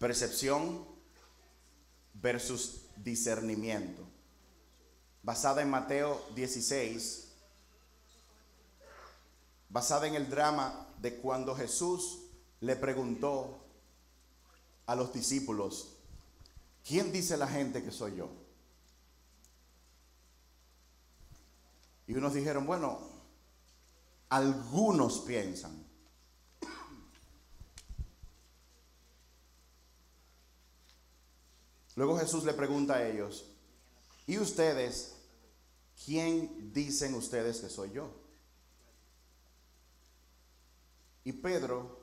Percepción versus discernimiento. Basada en Mateo 16, basada en el drama de cuando Jesús le preguntó a los discípulos: ¿quién dice la gente que soy yo? Y unos dijeron, bueno, algunos piensan. Luego Jesús le pregunta a ellos: ¿y ustedes, quién dicen ustedes que soy yo? Y Pedro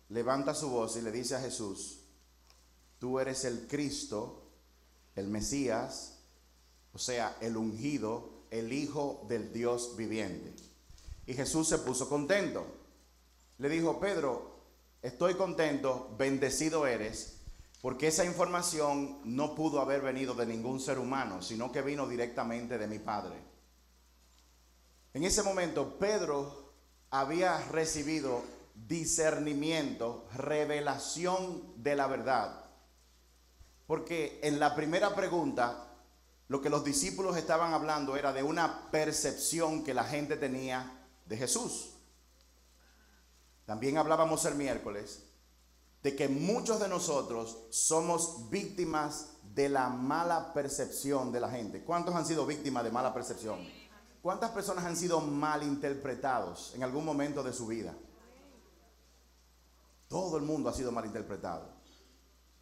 levanta su voz y le dice a Jesús: tú eres el Cristo, el Mesías, o sea, el ungido, el Hijo del Dios viviente. Y Jesús se puso contento. Le dijo: Pedro, estoy contento, bendecido eres, porque esa información no pudo haber venido de ningún ser humano, sino que vino directamente de mi Padre. En ese momento, Pedro había recibido discernimiento, revelación de la verdad. Porque en la primera pregunta, lo que los discípulos estaban hablando era de una percepción que la gente tenía de Jesús. También hablábamos el miércoles de que muchos de nosotros somos víctimas de la mala percepción de la gente. ¿Cuántos han sido víctimas de mala percepción? ¿Cuántas personas han sido malinterpretados en algún momento de su vida? Todo el mundo ha sido malinterpretado.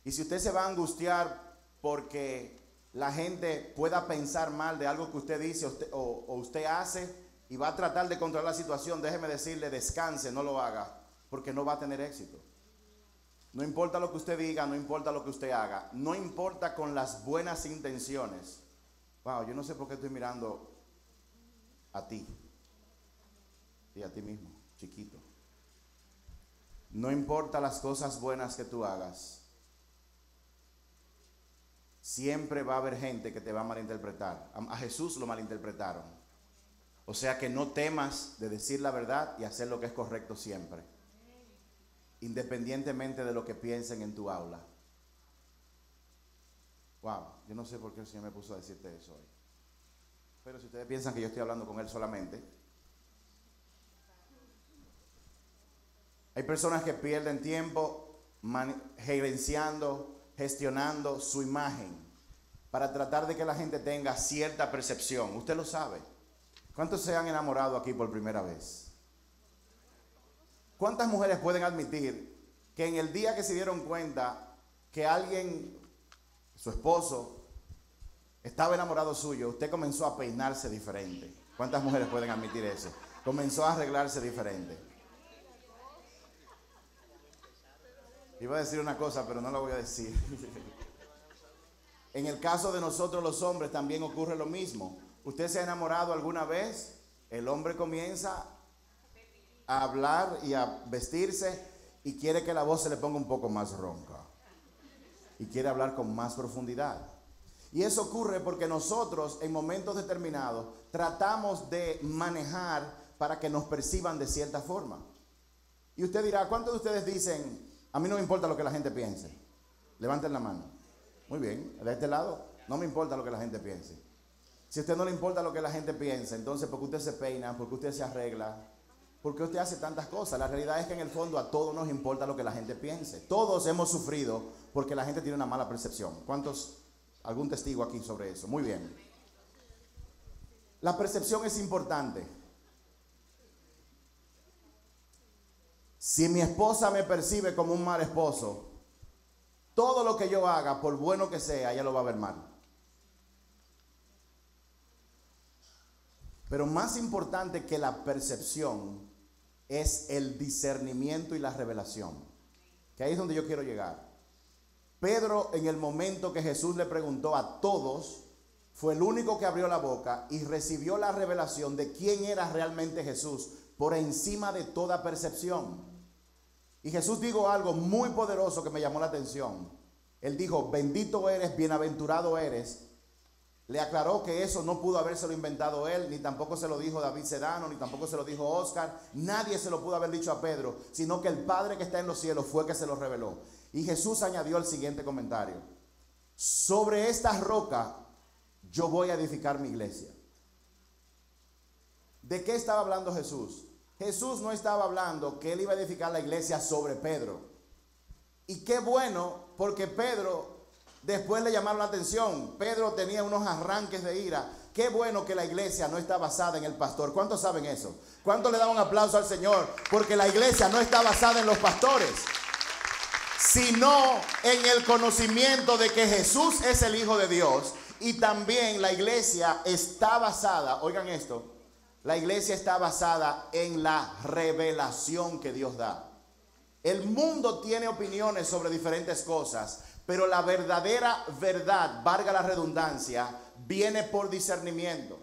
Y si usted se va a angustiar porque la gente pueda pensar mal de algo que usted dice o usted hace y va a tratar de controlar la situación, déjeme decirle, descanse, no lo haga, porque no va a tener éxito. No importa lo que usted diga, no importa lo que usted haga, no importa con las buenas intenciones. Wow, yo no sé por qué estoy mirando a ti y a ti mismo, chiquito. No importa las cosas buenas que tú hagas, siempre va a haber gente que te va a malinterpretar. A Jesús lo malinterpretaron. O sea que no temas de decir la verdad y hacer lo que es correcto siempre, independientemente de lo que piensen en tu aula. Wow, yo no sé por qué el Señor me puso a decirte eso hoy. Pero si ustedes piensan que yo estoy hablando con Él solamente, hay personas que pierden tiempo gerenciando, gestionando su imagen para tratar de que la gente tenga cierta percepción. Usted lo sabe. ¿Cuántos se han enamorado aquí por primera vez? ¿Cuántas mujeres pueden admitir que en el día que se dieron cuenta que alguien, su esposo, estaba enamorado suyo, usted comenzó a peinarse diferente? ¿Cuántas mujeres pueden admitir eso? Comenzó a arreglarse diferente. Iba a decir una cosa, pero no la voy a decir. En el caso de nosotros los hombres también ocurre lo mismo. ¿Usted se ha enamorado alguna vez? El hombre comienza a hablar y a vestirse y quiere que la voz se le ponga un poco más ronca y quiere hablar con más profundidad. Y eso ocurre porque nosotros en momentos determinados tratamos de manejar para que nos perciban de cierta forma. Y usted dirá, ¿cuántos de ustedes dicen: a mí no me importa lo que la gente piense? Levanten la mano. Muy bien, de este lado, no me importa lo que la gente piense. Si a usted no le importa lo que la gente piense, entonces ¿por qué usted se peina? ¿Por qué usted se arregla? ¿Por qué usted hace tantas cosas? La realidad es que en el fondo a todos nos importa lo que la gente piense. Todos hemos sufrido porque la gente tiene una mala percepción. ¿Cuántos? ¿Algún testigo aquí sobre eso? Muy bien. La percepción es importante. Si mi esposa me percibe como un mal esposo, todo lo que yo haga, por bueno que sea, ella lo va a ver mal. Pero más importante que la percepción es el discernimiento y la revelación. Que ahí es donde yo quiero llegar. Pedro, en el momento que Jesús le preguntó a todos, fue el único que abrió la boca y recibió la revelación de quién era realmente Jesús por encima de toda percepción. Y Jesús dijo algo muy poderoso que me llamó la atención. Él dijo: bendito eres, bienaventurado eres, Le aclaró que eso no pudo habérselo inventado él, ni tampoco se lo dijo David Sedano, ni tampoco se lo dijo Oscar. Nadie se lo pudo haber dicho a Pedro, sino que el Padre que está en los cielos fue que se lo reveló. Y Jesús añadió el siguiente comentario: sobre esta roca yo voy a edificar mi iglesia. ¿De qué estaba hablando Jesús? Jesús no estaba hablando que él iba a edificar la iglesia sobre Pedro. Y qué bueno, porque Pedro después le llamaron la atención. Pedro tenía unos arranques de ira. Qué bueno que la iglesia no está basada en el pastor. ¿Cuántos saben eso? ¿Cuántos le dan un aplauso al Señor? Porque la iglesia no está basada en los pastores, sino en el conocimiento de que Jesús es el Hijo de Dios. Y también la iglesia está basada, oigan esto, la iglesia está basada en la revelación que Dios da. El mundo tiene opiniones sobre diferentes cosas, pero la verdadera verdad, valga la redundancia, viene por discernimiento.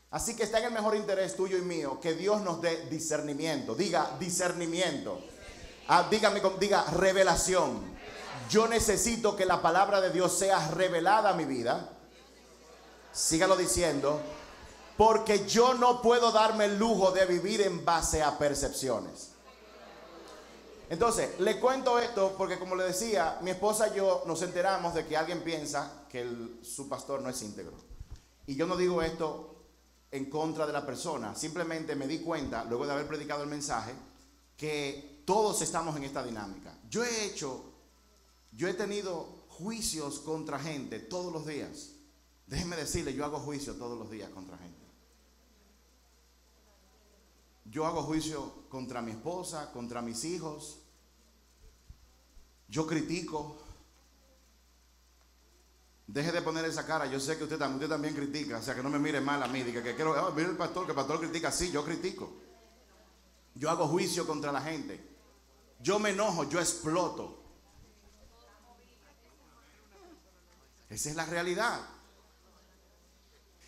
Así que está en el mejor interés tuyo y mío que Dios nos dé discernimiento. Diga discernimiento. Diga revelación. Yo necesito que la palabra de Dios sea revelada a mi vida. Sígalo diciendo. Porque yo no puedo darme el lujo de vivir en base a percepciones. Entonces, le cuento esto porque, como le decía, mi esposa y yo nos enteramos de que alguien piensa que su pastor no es íntegro. Y yo no digo esto en contra de la persona. Simplemente me di cuenta, luego de haber predicado el mensaje, que todos estamos en esta dinámica. Yo he tenido juicios contra gente todos los días. Déjenme decirle, yo hago juicio todos los días contra gente. Yo hago juicio contra mi esposa, contra mis hijos. Yo critico. Deje de poner esa cara. Yo sé que usted también critica. O sea, que no me mire mal a mí. Diga que quiero, mire el pastor, que el pastor critica. Sí, yo critico. Yo hago juicio contra la gente. Yo me enojo, yo exploto. Esa es la realidad.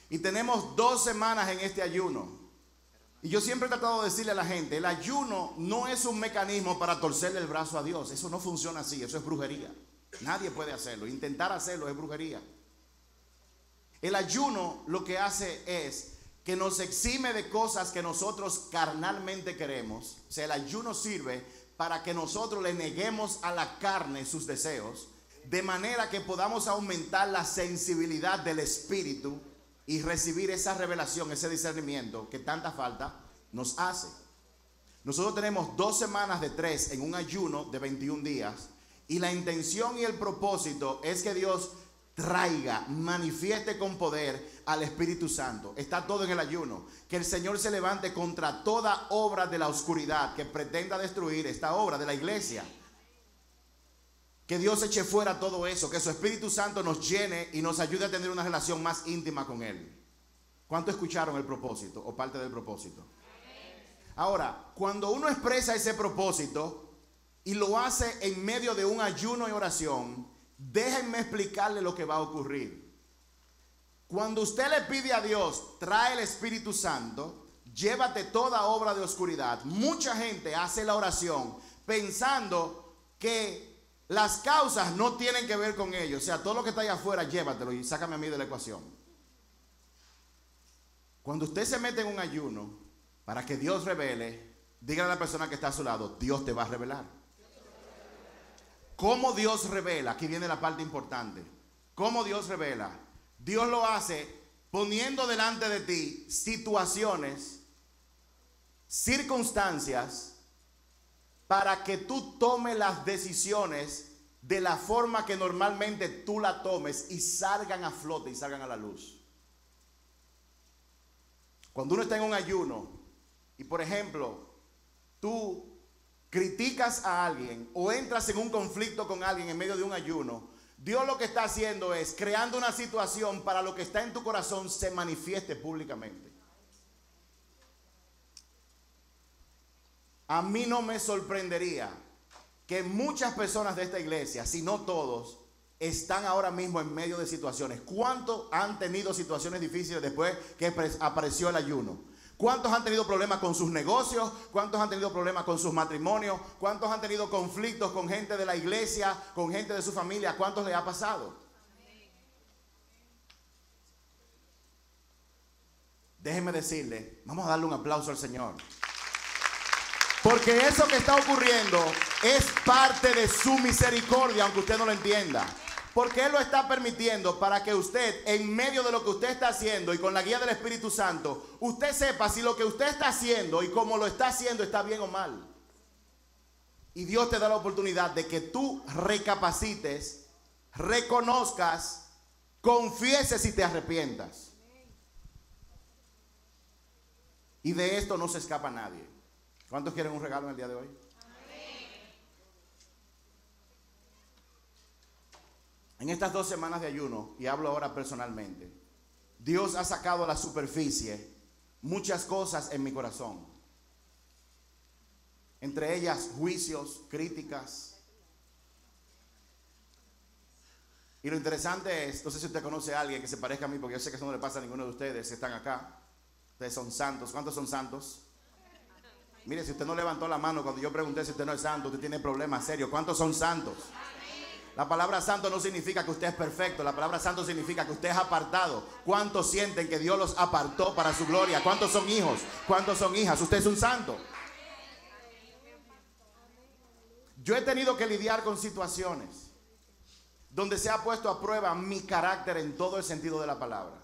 Y tenemos 2 semanas en este ayuno. Y yo siempre he tratado de decirle a la gente, el ayuno no es un mecanismo para torcerle el brazo a Dios. Eso no funciona así, eso es brujería. Nadie puede hacerlo. Intentar hacerlo es brujería. El ayuno lo que hace es que nos exime de cosas que nosotros carnalmente queremos. O sea, el ayuno sirve para que nosotros le neguemos a la carne sus deseos, de manera que podamos aumentar la sensibilidad del espíritu y recibir esa revelación, ese discernimiento que tanta falta nos hace. Nosotros tenemos 2 semanas de 3 en un ayuno de 21 días. Y la intención y el propósito es que Dios traiga, manifieste con poder al Espíritu Santo. Está todo en el ayuno. Que el Señor se levante contra toda obra de la oscuridad que pretenda destruir esta obra de la iglesia. Que Dios eche fuera todo eso, que su Espíritu Santo nos llene y nos ayude a tener una relación más íntima con Él. ¿Cuánto escucharon el propósito o parte del propósito? Ahora, cuando uno expresa ese propósito y lo hace en medio de un ayuno y oración, déjenme explicarle lo que va a ocurrir. Cuando usted le pide a Dios, trae el Espíritu Santo, llévate toda obra de oscuridad. Mucha gente hace la oración pensando que las causas no tienen que ver con ellos. O sea, todo lo que está allá afuera, llévatelo y sácame a mí de la ecuación. Cuando usted se mete en un ayuno para que Dios revele, dígale a la persona que está a su lado, Dios te va a revelar. ¿Cómo Dios revela? Aquí viene la parte importante. ¿Cómo Dios revela? Dios lo hace poniendo delante de ti situaciones, circunstancias, para que tú tomes las decisiones de la forma que normalmente tú la tomes y salgan a flote y salgan a la luz. Cuando uno está en un ayuno y, por ejemplo, tú criticas a alguien o entras en un conflicto con alguien en medio de un ayuno, Dios lo que está haciendo es creando una situación para lo que está en tu corazón se manifieste públicamente. A mí no me sorprendería que muchas personas de esta iglesia, si no todos, están ahora mismo en medio de situaciones. ¿Cuántos han tenido situaciones difíciles después que apareció el ayuno? ¿Cuántos han tenido problemas con sus negocios? ¿Cuántos han tenido problemas con sus matrimonios? ¿Cuántos han tenido conflictos con gente de la iglesia, con gente de su familia? ¿Cuántos les ha pasado? déjeme decirle, vamos a darle un aplauso al Señor. Porque eso que está ocurriendo es parte de su misericordia, aunque usted no lo entienda. Porque Él lo está permitiendo para que usted, en medio de lo que usted está haciendo y con la guía del Espíritu Santo, usted sepa si lo que usted está haciendo y cómo lo está haciendo está bien o mal. Y Dios te da la oportunidad de que tú recapacites, reconozcas, confieses y te arrepientas. Y de esto no se escapa nadie. ¿Cuántos quieren un regalo en el día de hoy? En estas 2 semanas de ayuno, y hablo ahora personalmente, Dios ha sacado a la superficie muchas cosas en mi corazón. Entre ellas juicios, críticas. Y lo interesante es, no sé si usted conoce a alguien que se parezca a mí, porque yo sé que eso no le pasa a ninguno de ustedes que están acá. Ustedes son santos. ¿Cuántos son santos? Mire, si usted no levantó la mano cuando yo pregunté si usted no es santo, usted tiene problemas serios. ¿Cuántos son santos? La palabra santo no significa que usted es perfecto. La palabra santo significa que usted es apartado. ¿Cuántos sienten que Dios los apartó para su gloria? ¿Cuántos son hijos? ¿Cuántos son hijas? Usted es un santo. Yo he tenido que lidiar con situaciones donde se ha puesto a prueba mi carácter en todo el sentido de la palabra.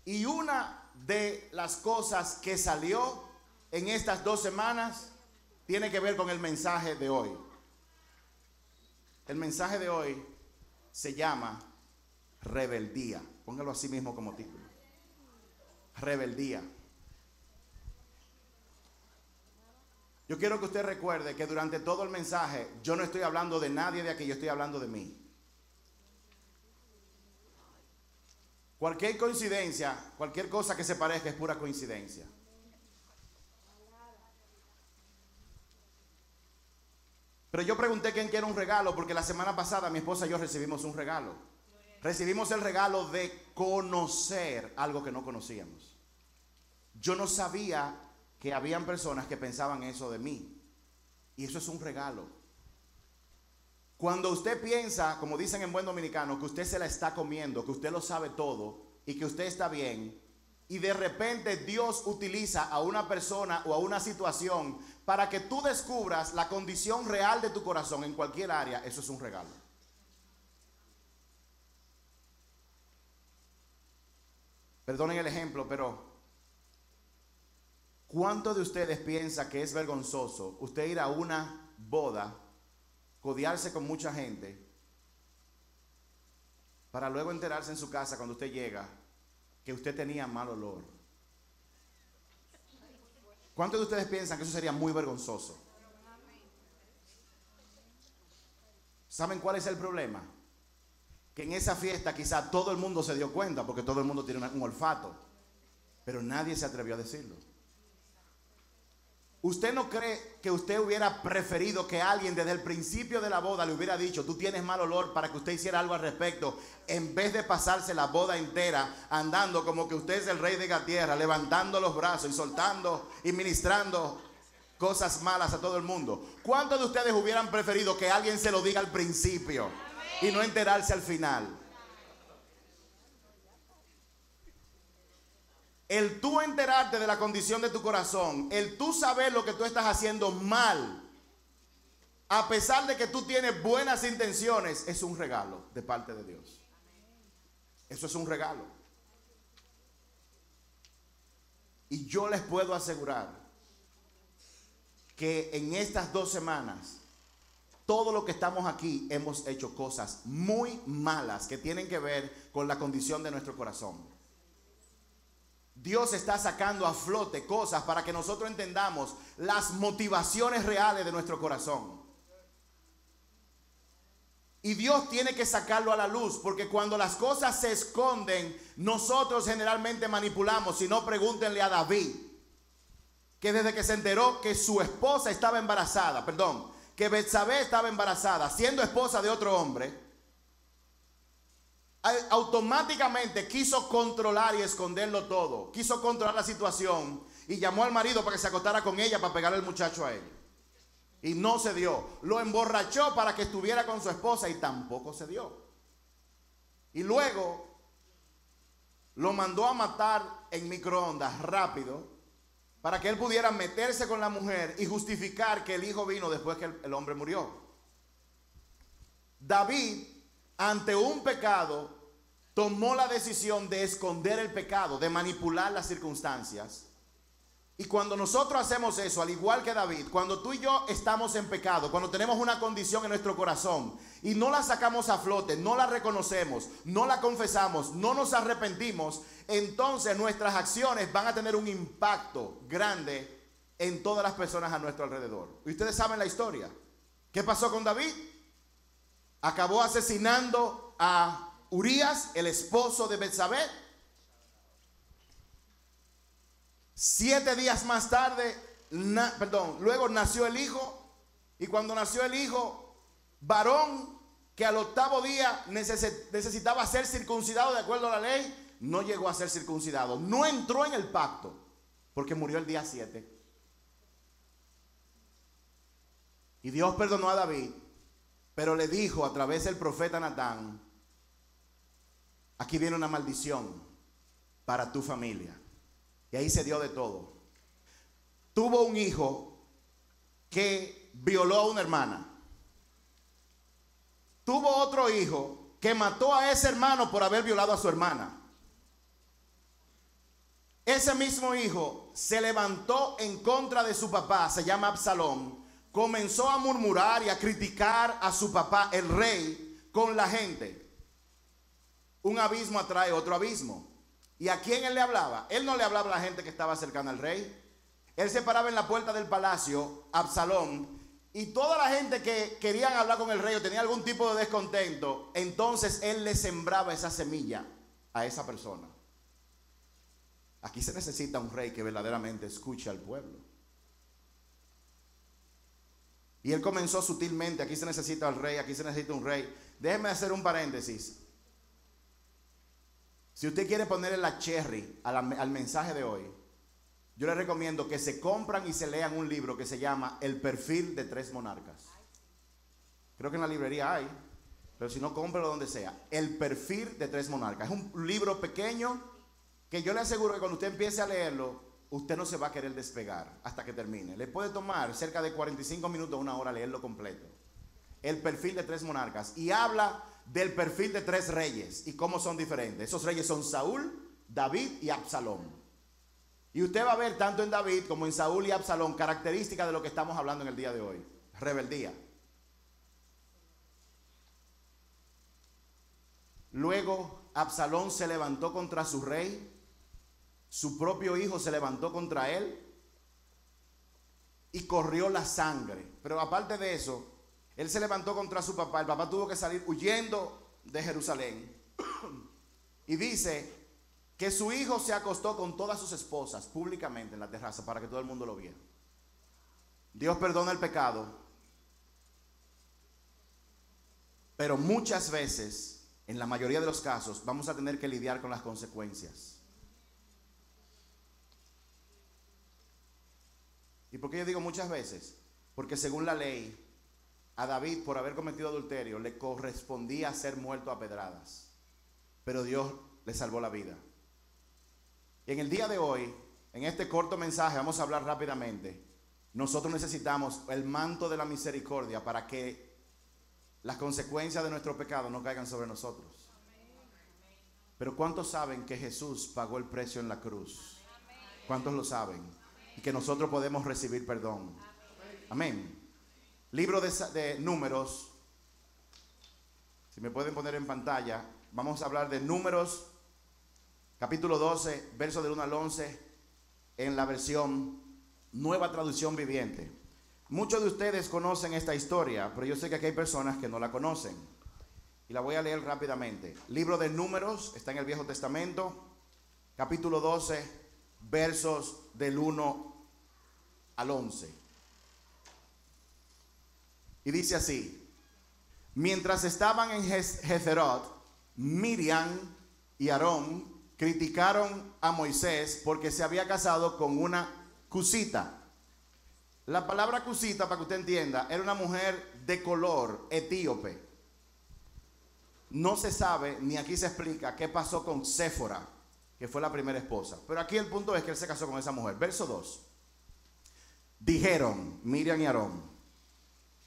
Y una de las cosas que salió en estas 2 semanas tiene que ver con el mensaje de hoy. El mensaje de hoy se llama rebeldía. Póngalo así mismo como título. Rebeldía. Yo quiero que usted recuerde que durante todo el mensaje yo no estoy hablando de nadie de aquí, yo estoy hablando de mí. Cualquier coincidencia, cualquier cosa que se parezca es pura coincidencia. Pero yo pregunté quién quiere un regalo porque la semana pasada mi esposa y yo recibimos un regalo. Recibimos el regalo de conocer algo que no conocíamos. Yo no sabía que habían personas que pensaban eso de mí. Y eso es un regalo. Cuando usted piensa, como dicen en buen dominicano, que usted se la está comiendo, que usted lo sabe todo y que usted está bien, y de repente Dios utiliza a una persona o a una situación para que tú descubras la condición real de tu corazón en cualquier área, eso es un regalo. Perdonen el ejemplo, pero ¿cuántos de ustedes piensan que es vergonzoso usted ir a una boda, codearse con mucha gente, para luego enterarse en su casa cuando usted llega que usted tenía mal olor? ¿Cuántos de ustedes piensan que eso sería muy vergonzoso? ¿Saben cuál es el problema? Que en esa fiesta quizá todo el mundo se dio cuenta, porque todo el mundo tiene un olfato, pero nadie se atrevió a decirlo. ¿Usted no cree que usted hubiera preferido que alguien desde el principio de la boda le hubiera dicho, tú tienes mal olor, para que usted hiciera algo al respecto, en vez de pasarse la boda entera andando como que usted es el rey de la tierra, levantando los brazos y soltando y ministrando cosas malas a todo el mundo? ¿Cuántos de ustedes hubieran preferido que alguien se lo diga al principio y no enterarse al final? El tú enterarte de la condición de tu corazón, el tú saber lo que tú estás haciendo mal, a pesar de que tú tienes buenas intenciones, es un regalo de parte de Dios. Eso es un regalo. Y yo les puedo asegurar que en estas 2 semanas, todos los que estamos aquí hemos hecho cosas muy malas que tienen que ver con la condición de nuestro corazón. Dios está sacando a flote cosas para que nosotros entendamos las motivaciones reales de nuestro corazón. Y Dios tiene que sacarlo a la luz, porque cuando las cosas se esconden, nosotros generalmente manipulamos. Si no, pregúntenle a David, que desde que se enteró que su esposa estaba embarazada, que Betsabé estaba embarazada, siendo esposa de otro hombre, automáticamente quiso controlar y esconderlo todo. Quiso controlar la situación y llamó al marido para que se acostara con ella para pegarle al muchacho a ella. Y no se dio. Lo emborrachó para que estuviera con su esposa y tampoco se dio. Y luego lo mandó a matar en microondas rápido para que él pudiera meterse con la mujer y justificar que el hijo vino después que el hombre murió. David, ante un pecado, tomó la decisión de esconder el pecado, de manipular las circunstancias. Y cuando nosotros hacemos eso, al igual que David, cuando tú y yo estamos en pecado, cuando tenemos una condición en nuestro corazón y no la sacamos a flote, no la reconocemos, no la confesamos, no nos arrepentimos, entonces nuestras acciones van a tener un impacto grande en todas las personas a nuestro alrededor. Y ustedes saben la historia. ¿Qué pasó con David? Acabó asesinando a Urías, el esposo de Betsabé. 7 días más tarde, luego nació el hijo. Y cuando nació el hijo, varón que al 8º día necesitaba ser circuncidado de acuerdo a la ley, no llegó a ser circuncidado. No entró en el pacto porque murió el día 7. Y Dios perdonó a David, pero le dijo a través del profeta Natán: aquí viene una maldición para tu familia. Y ahí se dio de todo. Tuvo un hijo que violó a una hermana. Tuvo otro hijo que mató a ese hermano por haber violado a su hermana. Ese mismo hijo se levantó en contra de su papá, se llama Absalón. Comenzó a murmurar y a criticar a su papá, el rey, con la gente. Un abismo atrae otro abismo. ¿Y a quién él le hablaba? Él no le hablaba a la gente que estaba cercana al rey. Él se paraba en la puerta del palacio, Absalón, y toda la gente que querían hablar con el rey o tenía algún tipo de descontento, entonces él le sembraba esa semilla a esa persona. Aquí se necesita un rey que verdaderamente escuche al pueblo. Y él comenzó sutilmente: aquí se necesita al rey, aquí se necesita un rey. Déjenme hacer un paréntesis. Si usted quiere ponerle la cherry al mensaje de hoy, yo le recomiendo que se compran y se lean un libro que se llama El perfil de 3 monarcas. Creo que en la librería hay, pero si no, cómprelo donde sea. El perfil de 3 monarcas. Es un libro pequeño que yo le aseguro que cuando usted empiece a leerlo, usted no se va a querer despegar hasta que termine. Le puede tomar cerca de 45 minutos a 1 hora leerlo completo. El perfil de 3 monarcas. Y habla del perfil de 3 reyes y cómo son diferentes. Esos reyes son Saúl, David y Absalón. Y usted va a ver tanto en David como en Saúl y Absalón características de lo que estamos hablando en el día de hoy: rebeldía. Luego Absalón se levantó contra su rey. Su propio hijo se levantó contra él y corrió la sangre. Pero aparte de eso, él se levantó contra su papá. El papá tuvo que salir huyendo de Jerusalén. Y dice que su hijo se acostó con todas sus esposas públicamente en la terraza para que todo el mundo lo viera. Dios perdona el pecado, pero muchas veces, en la mayoría de los casos, vamos a tener que lidiar con las consecuencias. ¿Y por qué yo digo muchas veces? Porque según la ley, a David, por haber cometido adulterio, le correspondía ser muerto a pedradas. Pero Dios le salvó la vida. Y en el día de hoy, en este corto mensaje, vamos a hablar rápidamente. Nosotros necesitamos el manto de la misericordia para que las consecuencias de nuestro pecado no caigan sobre nosotros. Pero ¿cuántos saben que Jesús pagó el precio en la cruz? ¿Cuántos lo saben? Y que nosotros podemos recibir perdón. Amén. Libro de Números, si me pueden poner en pantalla, vamos a hablar de Números, capítulo 12, versos del 1 al 11, en la versión Nueva Traducción Viviente. Muchos de ustedes conocen esta historia, pero yo sé que aquí hay personas que no la conocen. Y la voy a leer rápidamente. Libro de Números, está en el Viejo Testamento, capítulo 12, versos del 1 al 11. Y dice así: mientras estaban en Jezerot, Miriam y Aarón criticaron a Moisés porque se había casado con una cusita. La palabra cusita, para que usted entienda, era una mujer de color etíope. No se sabe, ni aquí se explica, qué pasó con Séfora. que fue la primera esposa. Pero aquí el punto es que él se casó con esa mujer. Verso 2. Dijeron Miriam y Aarón: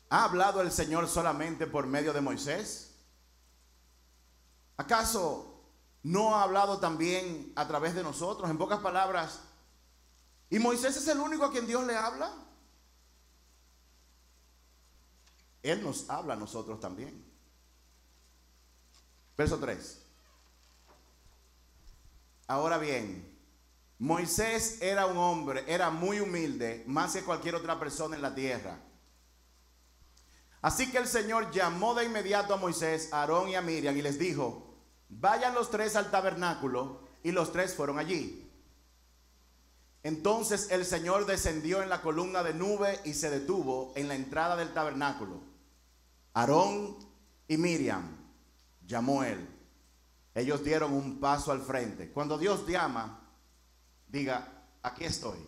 ¿ha hablado el Señor solamente por medio de Moisés? ¿Acaso no ha hablado también a través de nosotros? En pocas palabras, ¿y Moisés es el único a quien Dios le habla? Él nos habla a nosotros también. Verso 3. Ahora bien, Moisés era un hombre, era muy humilde, más que cualquier otra persona en la tierra. Así que el Señor llamó de inmediato a Moisés, a Aarón y a Miriam y les dijo: vayan los tres al tabernáculo. Y los tres fueron allí. Entonces el Señor descendió en la columna de nube y se detuvo en la entrada del tabernáculo. Aarón y Miriam llamó él. Ellos dieron un paso al frente. Cuando Dios llama, diga: aquí estoy.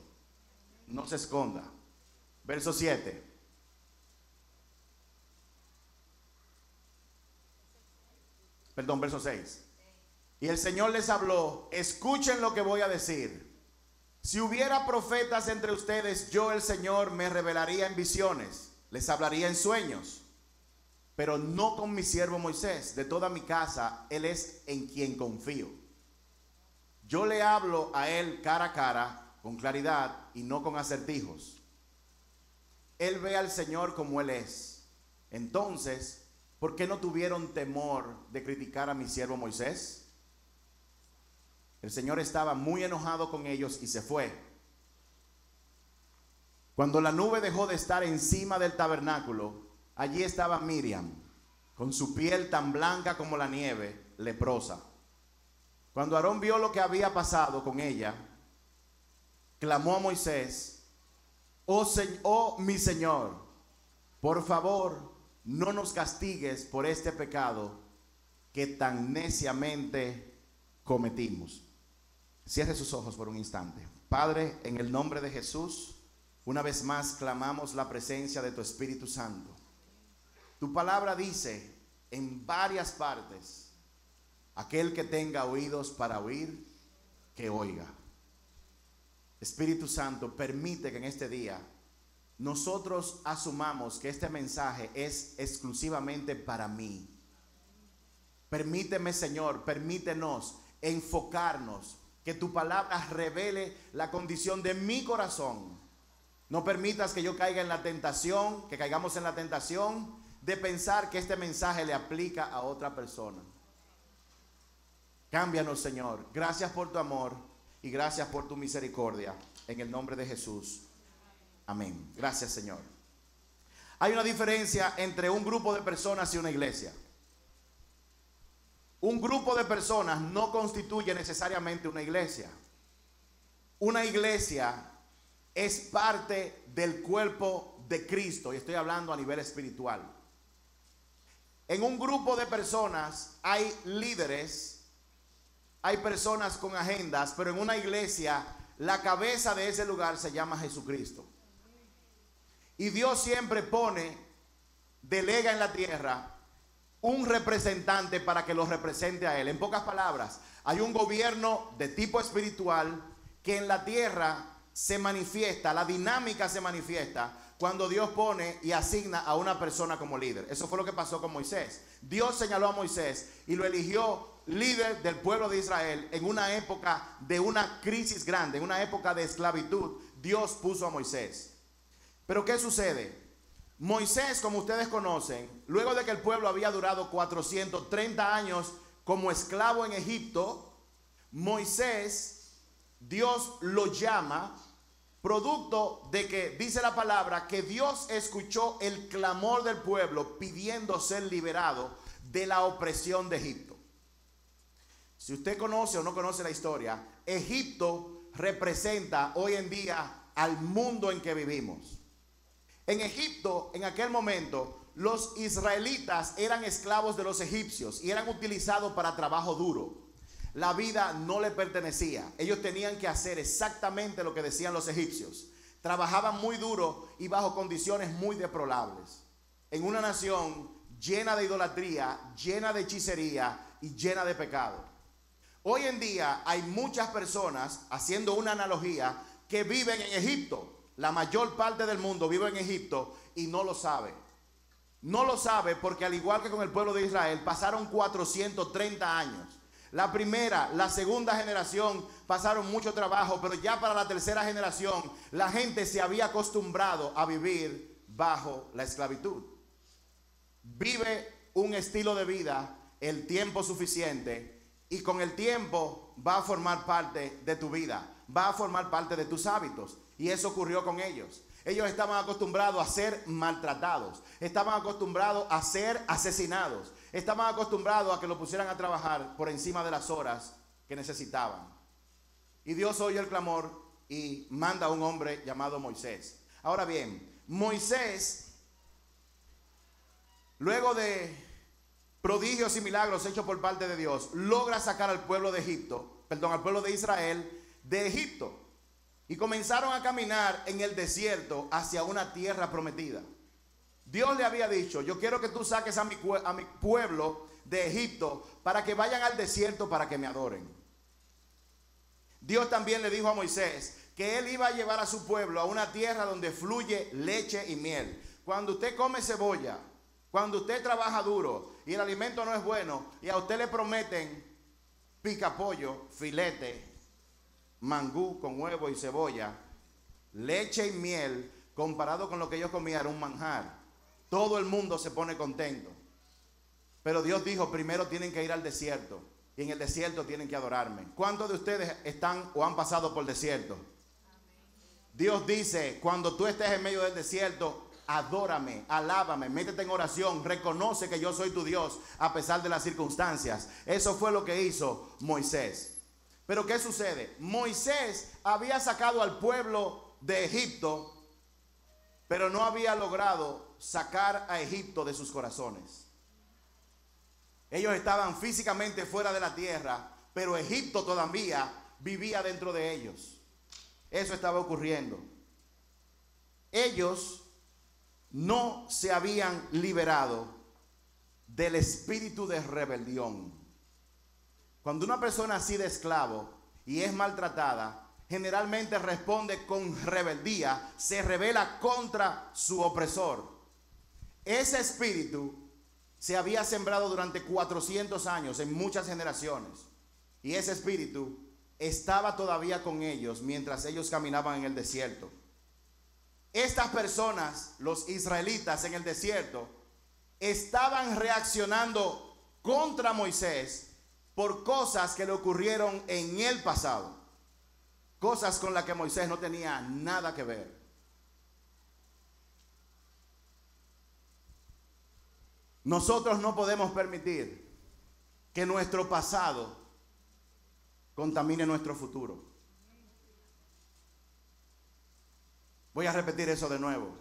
No se esconda. Verso 7. Perdón, verso 6. Y el Señor les habló: escuchen lo que voy a decir. Si hubiera profetas entre ustedes, yo el Señor me revelaría en visiones, les hablaría en sueños. Pero no con mi siervo Moisés. De toda mi casa, él es en quien confío. Yo le hablo a él cara a cara, con claridad y no con acertijos. Él ve al Señor como él es. Entonces, ¿por qué no tuvieron temor de criticar a mi siervo Moisés? El Señor estaba muy enojado con ellos y se fue. Cuando la nube dejó de estar encima del tabernáculo, allí estaba Miriam, con su piel tan blanca como la nieve, leprosa. Cuando Aarón vio lo que había pasado con ella, clamó a Moisés: oh mi Señor, por favor, no nos castigues por este pecado que tan neciamente cometimos. Cierre sus ojos por un instante. Padre, en el nombre de Jesús, una vez más clamamos la presencia de tu Espíritu Santo. Tu palabra dice en varias partes: aquel que tenga oídos para oír, que oiga. Espíritu Santo, permite que en este día nosotros asumamos que este mensaje es exclusivamente para mí. Permíteme, Señor, permítenos enfocarnos, que tu palabra revele la condición de mi corazón. No permitas que yo caiga en la tentación, que caigamos en la tentación de pensar que este mensaje le aplica a otra persona. Cámbianos, Señor. Gracias por tu amor y gracias por tu misericordia. En el nombre de Jesús. Amén. Gracias, Señor. Hay una diferencia entre un grupo de personas y una iglesia. Un grupo de personas no constituye necesariamente una iglesia. Una iglesia es parte del cuerpo de Cristo, y estoy hablando a nivel espiritual. En un grupo de personas hay líderes, hay personas con agendas, pero en una iglesia la cabeza de ese lugar se llama Jesucristo. Y Dios siempre delega en la tierra un representante para que lo represente a él. En pocas palabras, hay un gobierno de tipo espiritual que en la tierra se manifiesta, la dinámica se manifiesta cuando Dios pone y asigna a una persona como líder. Eso fue lo que pasó con Moisés. Dios señaló a Moisés y lo eligió líder del pueblo de Israel en una época de una crisis grande, en una época de esclavitud. Dios puso a Moisés. Pero ¿qué sucede? Moisés, como ustedes conocen, luego de que el pueblo había durado 430 años como esclavo en Egipto, Moisés, Dios lo llama, producto de que dice la palabra que Dios escuchó el clamor del pueblo pidiendo ser liberado de la opresión de Egipto. Si usted conoce o no conoce la historia, Egipto representa hoy en día al mundo en que vivimos. En Egipto, en aquel momento, los israelitas eran esclavos de los egipcios y eran utilizados para trabajo duro. La vida no le pertenecía. Ellos tenían que hacer exactamente lo que decían los egipcios. Trabajaban muy duro y bajo condiciones muy deplorables. En una nación llena de idolatría, llena de hechicería y llena de pecado. Hoy en día hay muchas personas, haciendo una analogía, que viven en Egipto. La mayor parte del mundo vive en Egipto y no lo sabe. No lo sabe porque, al igual que con el pueblo de Israel, pasaron 430 años. La primera, la segunda generación pasaron mucho trabajo, pero ya para la tercera generación la gente se había acostumbrado a vivir bajo la esclavitud. Vive un estilo de vida el tiempo suficiente y con el tiempo va a formar parte de tu vida, va a formar parte de tus hábitos. Y eso ocurrió con ellos. Ellos estaban acostumbrados a ser maltratados, estaban acostumbrados a ser asesinados, estaban acostumbrados a que lo pusieran a trabajar por encima de las horas que necesitaban. Y Dios oye el clamor y manda a un hombre llamado Moisés. Ahora bien, Moisés, luego de prodigios y milagros hechos por parte de Dios, logra sacar al pueblo de al pueblo de Israel de Egipto. Y comenzaron a caminar en el desierto hacia una tierra prometida. Dios le había dicho: yo quiero que tú saques a mi pueblo de Egipto para que vayan al desierto para que me adoren. Dios también le dijo a Moisés que él iba a llevar a su pueblo a una tierra donde fluye leche y miel. Cuando usted come cebolla, cuando usted trabaja duro y el alimento no es bueno, y a usted le prometen picapollo, filete, mangú con huevo y cebolla, leche y miel, comparado con lo que ellos comían, era un manjar. Todo el mundo se pone contento. Pero Dios dijo: primero tienen que ir al desierto, y en el desierto tienen que adorarme. ¿Cuántos de ustedes están o han pasado por desierto? Dios dice: cuando tú estés en medio del desierto, adórame, alábame, métete en oración, reconoce que yo soy tu Dios a pesar de las circunstancias. Eso fue lo que hizo Moisés. Pero ¿qué sucede? Moisés había sacado al pueblo de Egipto, pero no había logrado sacar a Egipto de sus corazones. Ellos estaban físicamente fuera de la tierra, pero Egipto todavía vivía dentro de ellos. Eso estaba ocurriendo. Ellos no se habían liberado del espíritu de rebelión. Cuando una persona así de esclavo y es maltratada, generalmente responde con rebeldía, se rebela contra su opresor. Ese espíritu se había sembrado durante 400 años en muchas generaciones, y ese espíritu estaba todavía con ellos mientras ellos caminaban en el desierto. Estas personas, los israelitas en el desierto, estaban reaccionando contra Moisés por cosas que le ocurrieron en el pasado, cosas con las que Moisés no tenía nada que ver. Nosotros no podemos permitir que nuestro pasado contamine nuestro futuro. Voy a repetir eso de nuevo.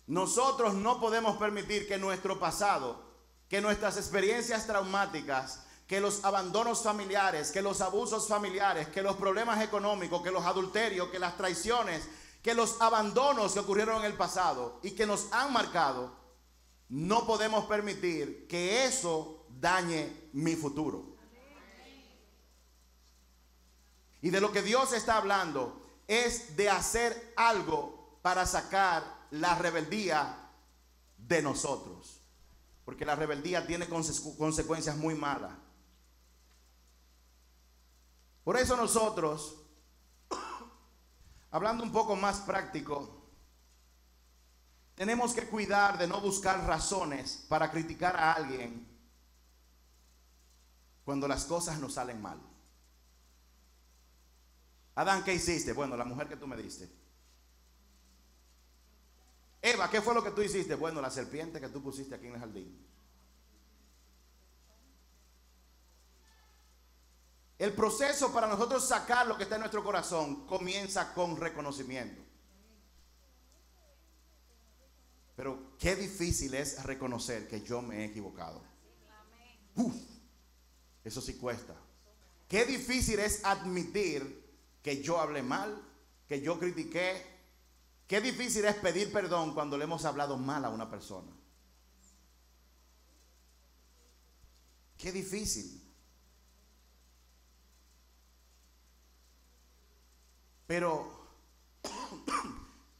Nosotros no podemos permitir que nuestro pasado, que nuestras experiencias traumáticas, que los abandonos familiares, que los abusos familiares, que los problemas económicos, que los adulterios, que las traiciones, que los abandonos que ocurrieron en el pasado y que nos han marcado, no podemos permitir que eso dañe mi futuro. Y de lo que Dios está hablando es de hacer algo para sacar la rebeldía de nosotros, porque la rebeldía tiene consecuencias muy malas. Por eso nosotros, hablando un poco más práctico, tenemos que cuidar de no buscar razones para criticar a alguien cuando las cosas nos salen mal. Adán, ¿qué hiciste? Bueno, la mujer que tú me diste. Eva, ¿qué fue lo que tú hiciste? Bueno, la serpiente que tú pusiste aquí en el jardín. El proceso para nosotros sacar lo que está en nuestro corazón comienza con reconocimiento. Pero qué difícil es reconocer que yo me he equivocado. Eso sí cuesta. Qué difícil es admitir que yo hablé mal, que yo critiqué. Qué difícil es pedir perdón cuando le hemos hablado mal a una persona. Qué difícil. Pero,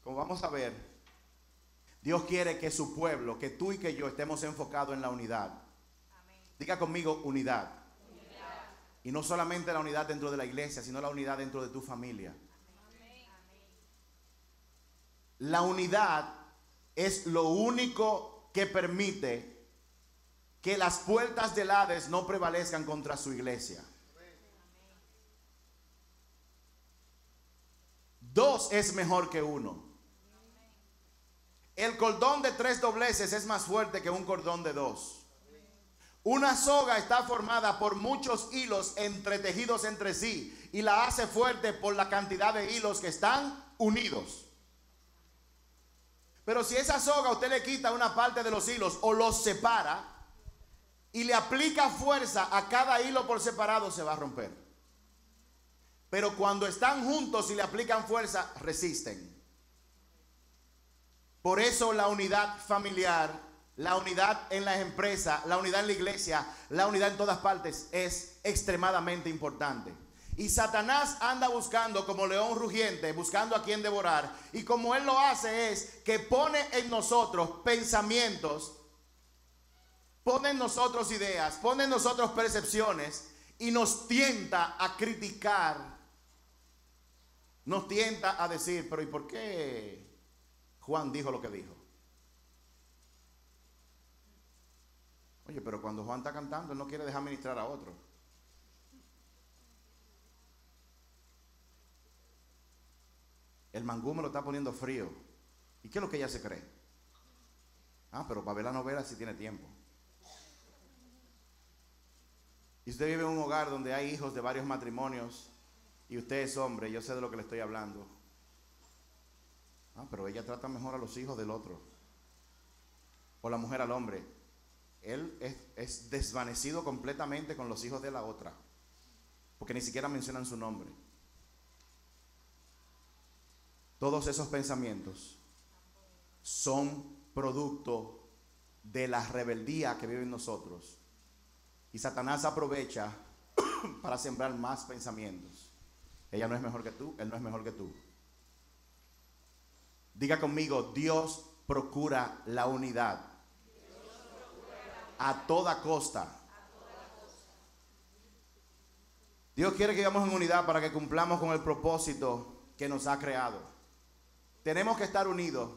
como vamos a ver, Dios quiere que su pueblo, que tú y que yo estemos enfocados en la unidad. Amén. Diga conmigo, unidad. Unidad. Y no solamente la unidad dentro de la iglesia, sino la unidad dentro de tu familia. Amén. La unidad es lo único que permite que las puertas del Hades no prevalezcan contra su iglesia. Dos es mejor que uno. El cordón de 3 dobleces es más fuerte que un cordón de 2. Una soga está formada por muchos hilos entretejidos entre sí y la hace fuerte por la cantidad de hilos que están unidos. Pero si esa soga usted le quita una parte de los hilos o los separa y le aplica fuerza a cada hilo por separado, se va a romper. Pero cuando están juntos y le aplican fuerza, resisten. Por eso la unidad familiar, la unidad en las empresas, la unidad en la iglesia, la unidad en todas partes es extremadamente importante. Y Satanás anda buscando como león rugiente, buscando a quien devorar. Y como él lo hace es que pone en nosotros pensamientos, pone en nosotros ideas, pone en nosotros percepciones y nos tienta a criticar, nos tienta a decir, pero ¿y por qué Juan dijo lo que dijo? Oye, pero cuando Juan está cantando, él no quiere dejar ministrar a otro. El mangú me lo está poniendo frío. ¿Y qué es lo que ella se cree? Ah, pero para ver la novela sí tiene tiempo. Y usted vive en un hogar donde hay hijos de varios matrimonios y usted es hombre, yo sé de lo que le estoy hablando. Ah, pero ella trata mejor a los hijos del otro. O la mujer al hombre. Él es desvanecido completamente con los hijos de la otra, porque ni siquiera mencionan su nombre. Todos esos pensamientos son producto de la rebeldía que vive en nosotros. Y Satanás aprovecha para sembrar más pensamientos. Ella no es mejor que tú, él no es mejor que tú. Diga conmigo, Dios procura la unidad a toda costa. Dios quiere que vivamos en unidad para que cumplamos con el propósito que nos ha creado. Tenemos que estar unidos,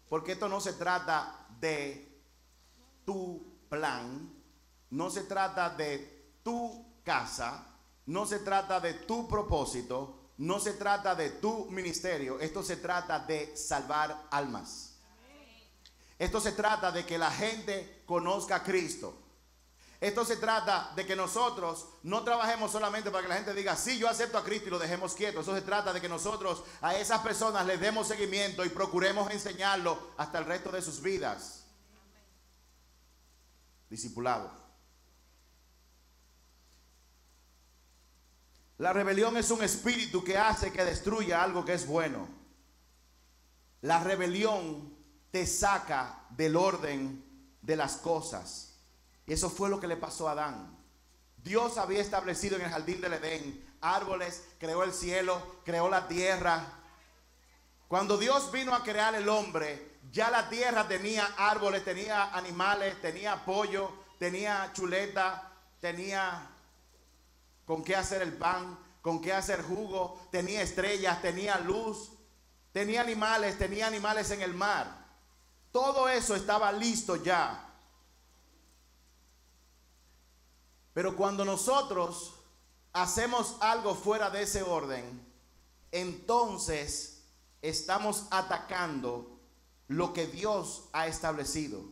porque esto no se trata de tu plan, no se trata de tu casa, no se trata de tu propósito, no se trata de tu ministerio. Esto se trata de salvar almas. Esto se trata de que la gente conozca a Cristo. Esto se trata de que nosotros no trabajemos solamente para que la gente diga, sí, yo acepto a Cristo, y lo dejemos quieto. Eso se trata de que nosotros a esas personas les demos seguimiento y procuremos enseñarlo hasta el resto de sus vidas. Discipulado. La rebelión es un espíritu que hace que destruya algo que es bueno. La rebelión te saca del orden de las cosas. Y eso fue lo que le pasó a Adán. Dios había establecido en el jardín del Edén árboles, creó el cielo, creó la tierra. Cuando Dios vino a crear el hombre, ya la tierra tenía árboles, tenía animales, tenía pollo, tenía chuleta, tenía con qué hacer el pan, con qué hacer jugo, tenía estrellas, tenía luz, tenía animales en el mar. Todo eso estaba listo ya. Pero cuando nosotros hacemos algo fuera de ese orden, entonces estamos atacando lo que Dios ha establecido.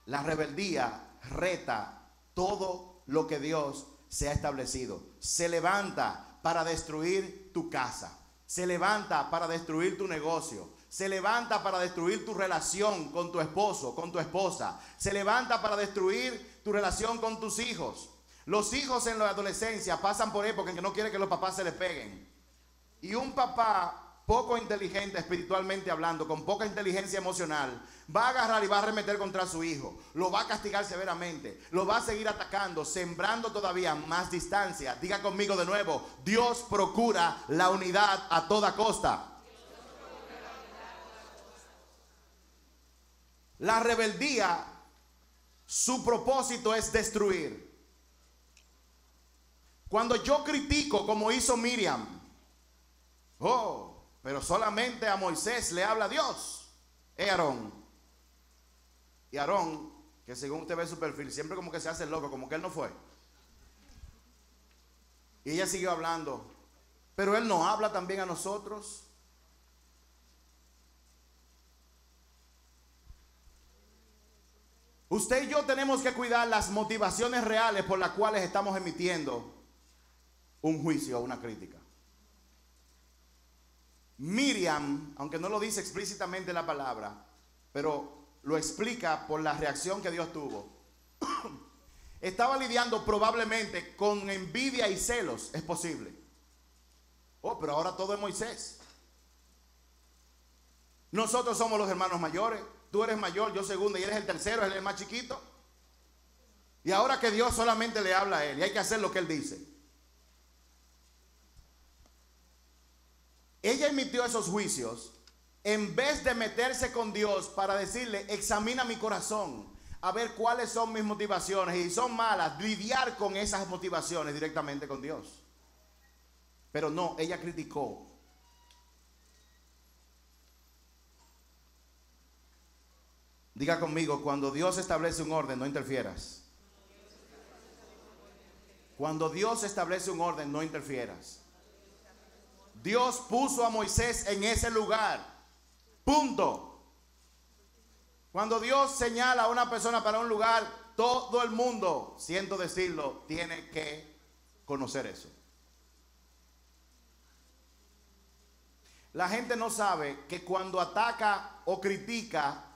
La rebeldía reta todo lo que Dios se ha establecido. Se levanta para destruir tu casa. Se levanta para destruir tu negocio. Se levanta para destruir tu relación con tu esposo, con tu esposa. Se levanta para destruir tu relación con tus hijos. Los hijos en la adolescencia pasan por época en que no quieren que los papás se les peguen. Y un papá poco inteligente espiritualmente hablando, con poca inteligencia emocional, va a agarrar y va a arremeter contra su hijo, lo va a castigar severamente, lo va a seguir atacando, sembrando todavía más distancia. Diga conmigo de nuevo: Dios procura la unidad a toda costa. La rebeldía, su propósito es destruir. Cuando yo critico como hizo Miriam, pero solamente a Moisés le habla Dios, es Aarón. Y Aarón, que según usted ve su perfil, siempre como que se hace loco, como que él no fue. Y ella siguió hablando, pero él nos habla también a nosotros. Usted y yo tenemos que cuidar las motivaciones reales por las cuales estamos emitiendo un juicio o una crítica. Miriam, aunque no lo dice explícitamente la palabra, pero lo explica por la reacción que Dios tuvo, estaba lidiando probablemente con envidia y celos. Es posible. Pero ahora todo es Moisés. Nosotros somos los hermanos mayores. Tú eres mayor, yo segundo, y él es el tercero, él es el más chiquito. Y ahora que Dios solamente le habla a él y hay que hacer lo que él dice. Ella emitió esos juicios en vez de meterse con Dios para decirle: examina mi corazón, a ver cuáles son mis motivaciones, y si son malas, lidiar con esas motivaciones directamente con Dios. Pero no, ella criticó. Diga conmigo: cuando Dios establece un orden, no interfieras. Cuando Dios establece un orden, no interfieras. Dios puso a Moisés en ese lugar. Punto. Cuando Dios señala a una persona para un lugar, todo el mundo, siento decirlo, tiene que conocer eso. La gente no sabe que cuando ataca o critica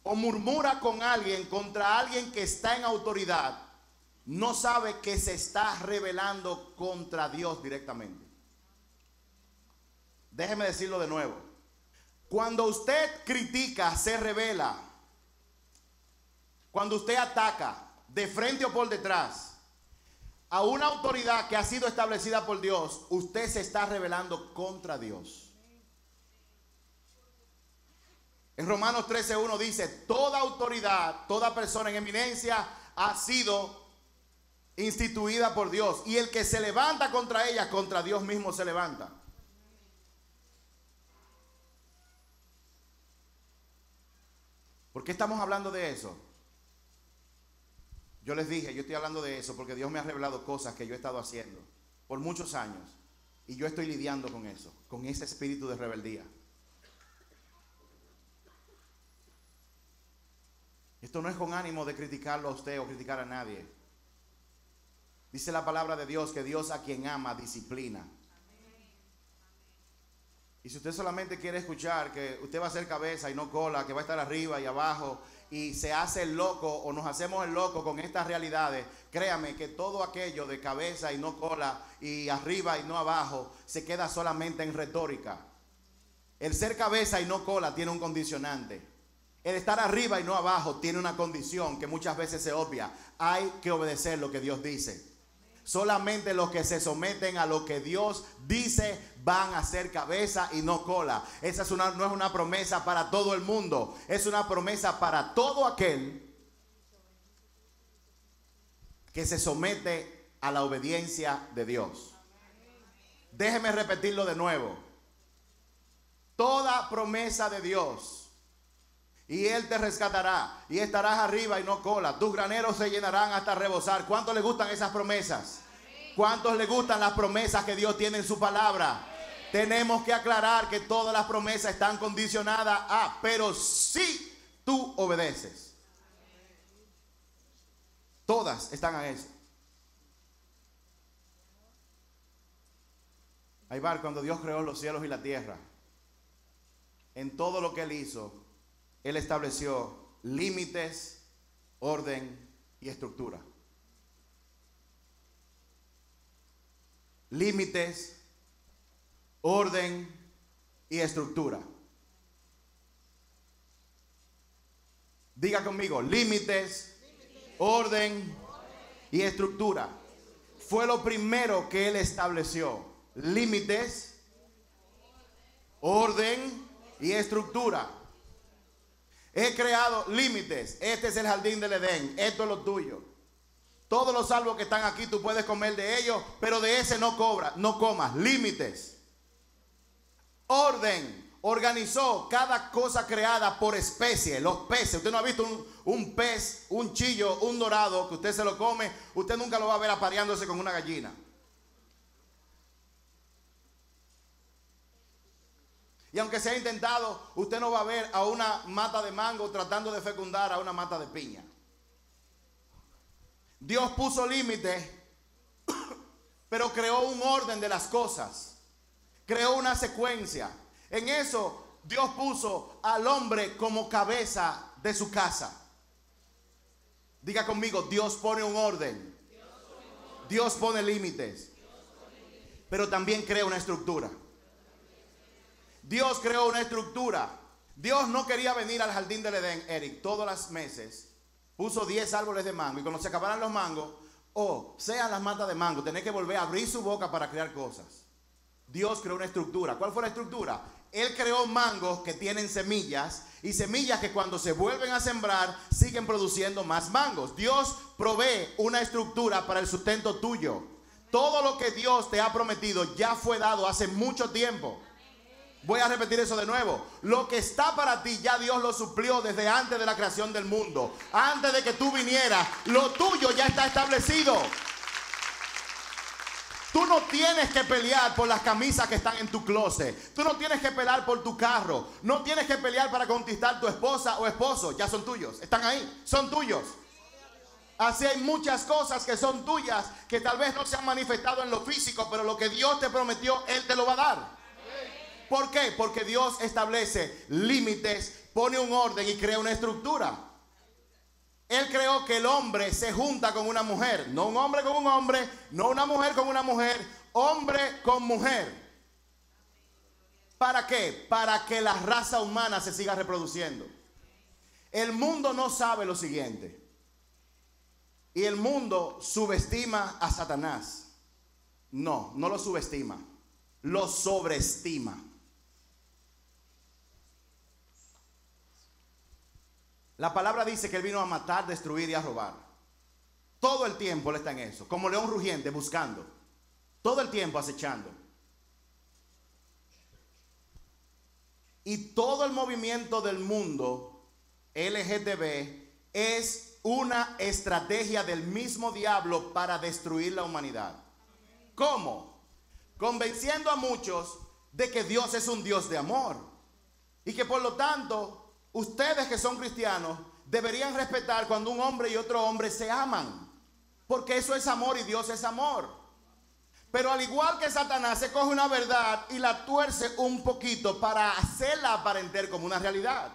o murmura con alguien, contra alguien que está en autoridad, no sabe que se está rebelando contra Dios directamente. Déjeme decirlo de nuevo. Cuando usted critica, se rebela. Cuando usted ataca, de frente o por detrás, a una autoridad que ha sido establecida por Dios, usted se está rebelando contra Dios. En Romanos 13:1 dice: toda autoridad, toda persona en eminencia ha sido instituida por Dios, y el que se levanta contra ella, contra Dios mismo se levanta. ¿Por qué estamos hablando de eso? Yo les dije, yo estoy hablando de eso porque Dios me ha revelado cosas que yo he estado haciendo por muchos años, y yo estoy lidiando con eso, con ese espíritu de rebeldía. Esto no es con ánimo de criticarlo a usted o criticar a nadie. Dice la palabra de Dios que Dios a quien ama disciplina. Y si usted solamente quiere escuchar que usted va a ser cabeza y no cola, que va a estar arriba y abajo, y se hace el loco o nos hacemos el loco con estas realidades, créame que todo aquello de cabeza y no cola y arriba y no abajo se queda solamente en retórica. El ser cabeza y no cola tiene un condicionante. El estar arriba y no abajo tiene una condición que muchas veces se obvia. Hay que obedecer lo que Dios dice. Solamente los que se someten a lo que Dios dice van a ser cabeza y no cola. Esa no es una promesa para todo el mundo. Es una promesa para todo aquel que se somete a la obediencia de Dios. Déjeme repetirlo de nuevo. Toda promesa de Dios, y Él te rescatará, y estarás arriba y no cola. Tus graneros se llenarán hasta rebosar. ¿Cuántos les gustan esas promesas? ¿Cuántos les gustan las promesas que Dios tiene en su palabra? Tenemos que aclarar que todas las promesas están condicionadas a, pero si tú obedeces. Todas están a eso. Ahí va, cuando Dios creó los cielos y la tierra, en todo lo que Él hizo, Él estableció límites, orden y estructura. Límites, orden y estructura. Diga conmigo, límites, orden y estructura. Fue lo primero que él estableció. Límites, orden y estructura. He creado límites. Este es el jardín del Edén. Esto es lo tuyo. Todos los árboles que están aquí tú puedes comer de ellos, pero de ese no comas. Límites. Orden. Organizó cada cosa creada por especie. Los peces. Usted no ha visto un pez, un chillo, un dorado que usted se lo come. Usted nunca lo va a ver apareándose con una gallina. Y aunque se ha intentado, usted no va a ver a una mata de mango tratando de fecundar a una mata de piña. Dios puso límites, pero creó un orden de las cosas. Creó una secuencia. En eso Dios puso al hombre como cabeza de su casa. Diga conmigo, Dios pone un orden. Dios pone límites. Pero también crea una estructura. Dios creó una estructura. Dios no quería venir al jardín del Edén, Eric, todos los meses. Puso 10 árboles de mango y cuando se acabaran los mangos, sean las matas de mango, tenés que volver a abrir su boca para crear cosas. Dios creó una estructura. ¿Cuál fue la estructura? Él creó mangos que tienen semillas y semillas que cuando se vuelven a sembrar siguen produciendo más mangos. Dios provee una estructura para el sustento tuyo. Todo lo que Dios te ha prometido ya fue dado hace mucho tiempo. Voy a repetir eso de nuevo. Lo que está para ti ya Dios lo suplió desde antes de la creación del mundo. Antes de que tú vinieras, lo tuyo ya está establecido. Tú no tienes que pelear por las camisas que están en tu closet. Tú no tienes que pelear por tu carro. No tienes que pelear para conquistar tu esposa o esposo. Ya son tuyos. Están ahí. Son tuyos. Así hay muchas cosas que son tuyas que tal vez no se han manifestado en lo físico, pero lo que Dios te prometió, Él te lo va a dar. ¿Por qué? Porque Dios establece límites, pone un orden y crea una estructura. Él creó que el hombre se junta con una mujer. No un hombre con un hombre, no una mujer con una mujer, hombre con mujer. ¿Para qué? Para que la raza humana se siga reproduciendo. El mundo no sabe lo siguiente. Y el mundo subestima a Satanás. No, no lo subestima. Lo sobreestima. La palabra dice que Él vino a matar, destruir y a robar. Todo el tiempo Él está en eso. Como león rugiente buscando. Todo el tiempo acechando. Y todo el movimiento del mundo LGTB es una estrategia del mismo diablo para destruir la humanidad. ¿Cómo? Convenciendo a muchos de que Dios es un Dios de amor. Y que por lo tanto ustedes que son cristianos deberían respetar cuando un hombre y otro hombre se aman. Porque eso es amor y Dios es amor. Pero al igual que Satanás se coge una verdad y la tuerce un poquito para hacerla aparentar como una realidad.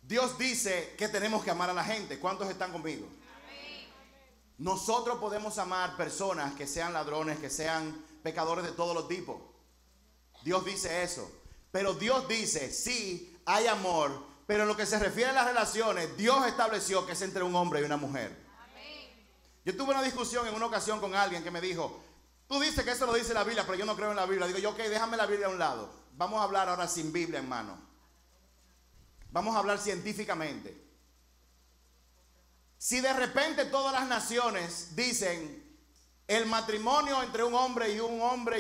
Dios dice que tenemos que amar a la gente. ¿Cuántos están conmigo? Amén. Nosotros podemos amar personas que sean ladrones, que sean pecadores de todos los tipos. Dios dice eso. Pero Dios dice, sí, hay amor, pero en lo que se refiere a las relaciones, Dios estableció que es entre un hombre y una mujer. Amén. Yo tuve una discusión en una ocasión con alguien que me dijo, tú dices que eso lo dice la Biblia, pero yo no creo en la Biblia. Digo yo, ok, déjame la Biblia a un lado. Vamos a hablar ahora sin Biblia en mano. Vamos a hablar científicamente. Si de repente todas las naciones dicen, el matrimonio entre un hombre y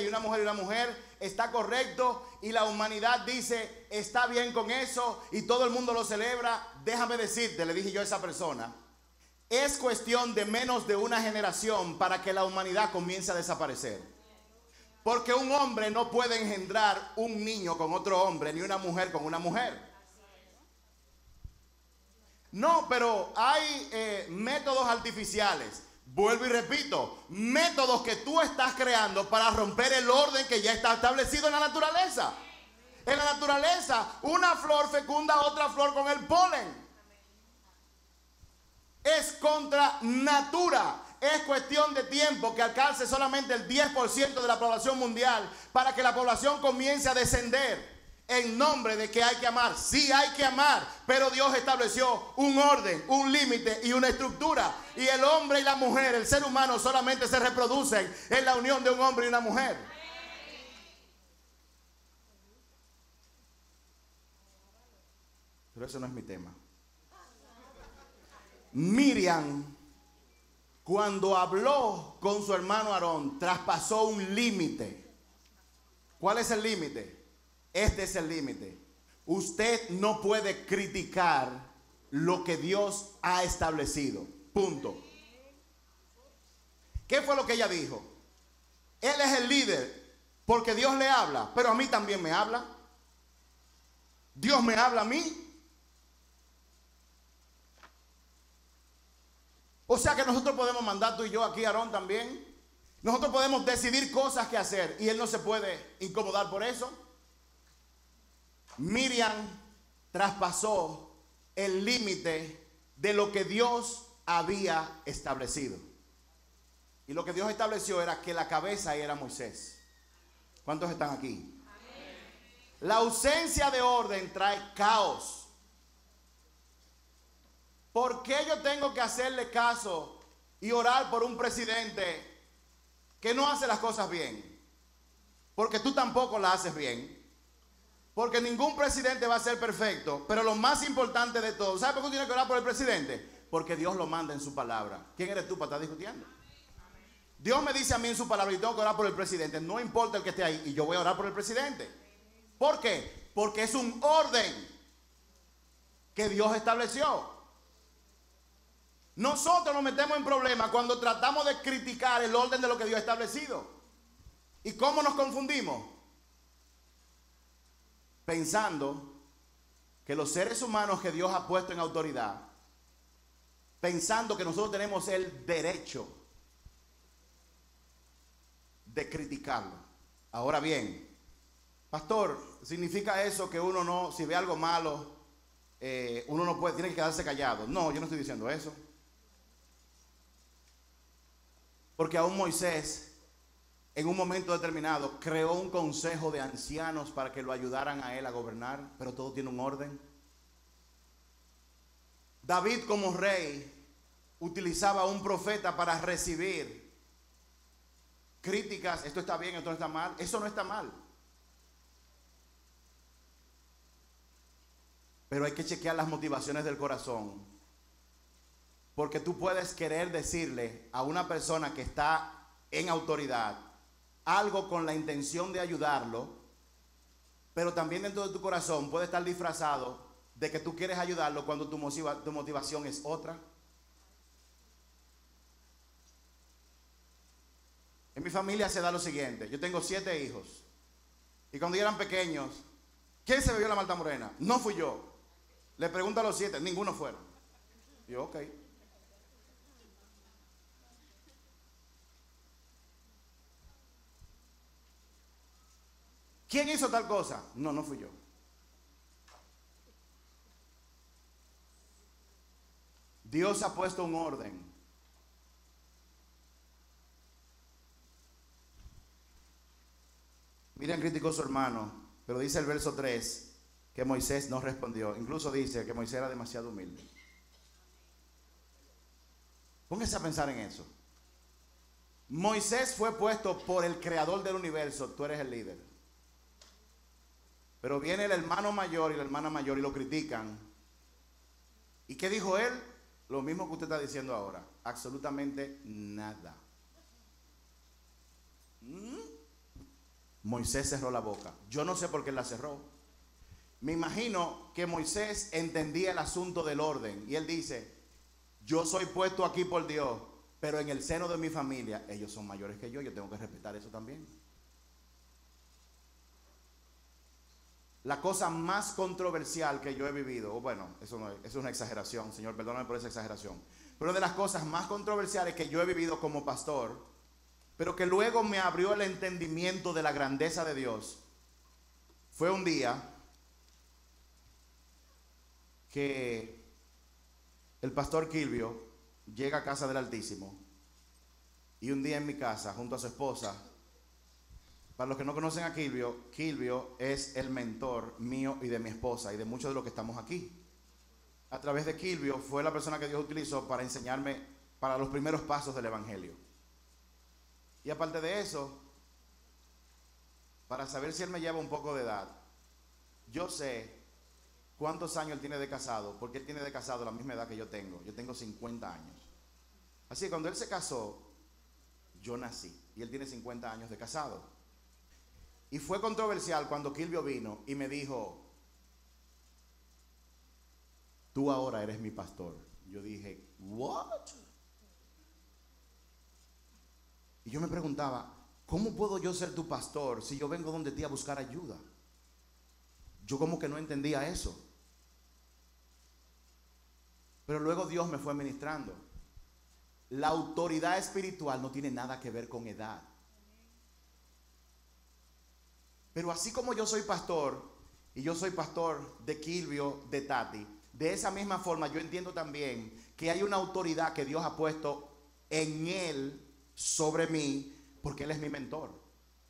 una mujer está correcto y la humanidad dice está bien con eso y todo el mundo lo celebra, déjame decirte, le dije yo a esa persona, es cuestión de menos de una generación para que la humanidad comience a desaparecer. Porque un hombre no puede engendrar un niño con otro hombre ni una mujer con una mujer. No, pero hay métodos artificiales. Vuelvo y repito, métodos que tú estás creando para romper el orden que ya está establecido en la naturaleza. En la naturaleza, una flor fecunda a otra flor con el polen. Es contra natura. es cuestión de tiempo que alcance solamente el 10% de la población mundial para que la población comience a descender en nombre de que hay que amar. Sí hay que amar, pero Dios estableció un orden, un límite y una estructura. Y el hombre y la mujer, el ser humano, solamente se reproducen en la unión de un hombre y una mujer. Pero eso no es mi tema. Miriam, cuando habló con su hermano Aarón, traspasó un límite. ¿Cuál es el límite? Este es el límite. Usted no puede criticar lo que Dios ha establecido. Punto. ¿Qué fue lo que ella dijo? Él es el líder porque Dios le habla, pero a mí también me habla. Dios me habla a mí. O sea que nosotros podemos mandar tú y yo aquí a Aarón también. Nosotros podemos decidir cosas que hacer y él no se puede incomodar por eso. Miriam traspasó el límite de lo que Dios había establecido. Y lo que Dios estableció era que la cabeza era Moisés. ¿Cuántos están aquí? Amén. La ausencia de orden trae caos. ¿Por qué yo tengo que hacerle caso y orar por un presidente que no hace las cosas bien? Porque tú tampoco las haces bien. Porque ningún presidente va a ser perfecto. Pero lo más importante de todo, ¿sabes por qué tú tienes que orar por el presidente? Porque Dios lo manda en su palabra. ¿Quién eres tú para estar discutiendo? Dios me dice a mí en su palabra y tengo que orar por el presidente. No importa el que esté ahí, y yo voy a orar por el presidente. ¿Por qué? Porque es un orden que Dios estableció. Nosotros nos metemos en problemas cuando tratamos de criticar el orden de lo que Dios ha establecido. ¿Y cómo nos confundimos? Pensando que los seres humanos que Dios ha puesto en autoridad, pensando que nosotros tenemos el derecho de criticarlo. Ahora bien, pastor, ¿significa eso que uno no, si ve algo malo, uno no puede, tiene que quedarse callado? No, yo no estoy diciendo eso. Porque aún Moisés, en un momento determinado, creó un consejo de ancianos para que lo ayudaran a él a gobernar, pero todo tiene un orden. David, como rey, utilizaba a un profeta para recibir críticas. Esto está bien, esto no está mal. Eso no está mal. Pero hay que chequear las motivaciones del corazón. Porque tú puedes querer decirle a una persona que está en autoridad algo con la intención de ayudarlo, pero también dentro de tu corazón puede estar disfrazado de que tú quieres ayudarlo cuando tu motivación es otra. En mi familia se da lo siguiente. Yo tengo 7 hijos. Y cuando eran pequeños, ¿quién se bebió la malta morena? No fui yo. Le pregunto a los 7, ninguno fueron. Yo, ok. ¿Quién hizo tal cosa? No, no fui yo. Dios ha puesto un orden. Miren, criticó a su hermano, pero dice el verso 3 que Moisés no respondió. Incluso dice que Moisés era demasiado humilde. Póngase a pensar en eso. Moisés fue puesto por el creador del universo. Tú eres el líder. Pero viene el hermano mayor y la hermana mayor y lo critican. ¿Y qué dijo él? Lo mismo que usted está diciendo ahora. Absolutamente nada. Moisés cerró la boca. Yo no sé por qué la cerró. Me imagino que Moisés entendía el asunto del orden. Y él dice, yo soy puesto aquí por Dios, pero en el seno de mi familia, ellos son mayores que yo tengo que respetar eso también. La cosa más controversial que yo he vivido, o bueno, eso no es una exageración, Señor, perdóname por esa exageración, pero de las cosas más controversiales que yo he vivido como pastor, pero que luego me abrió el entendimiento de la grandeza de Dios, fue un día que el pastor Kilvio llega a casa del Altísimo Y un día en mi casa, junto a su esposa, para los que no conocen a Kilvio, Kilvio es el mentor mío y de mi esposa y de muchos de los que estamos aquí. A través de Kilvio fue la persona que Dios utilizó para enseñarme para los primeros pasos del evangelio. Y aparte de eso, para saber si él me lleva un poco de edad, yo sé cuántos años él tiene de casado, porque él tiene de casado la misma edad que yo tengo. Yo tengo 50 años. Así que cuando él se casó, yo nací y él tiene 50 años de casado. Y fue controversial cuando Kilvio vino y me dijo: tú ahora eres mi pastor. Yo dije, ¿what? Y yo me preguntaba, ¿cómo puedo yo ser tu pastor si yo vengo donde ti a buscar ayuda? Yo como que no entendía eso. Pero luego Dios me fue ministrando. La autoridad espiritual no tiene nada que ver con edad. Pero así como yo soy pastor, y yo soy pastor de Kilvio, de Tati, de esa misma forma yo entiendo también que hay una autoridad que Dios ha puesto en él sobre mí, porque él es mi mentor.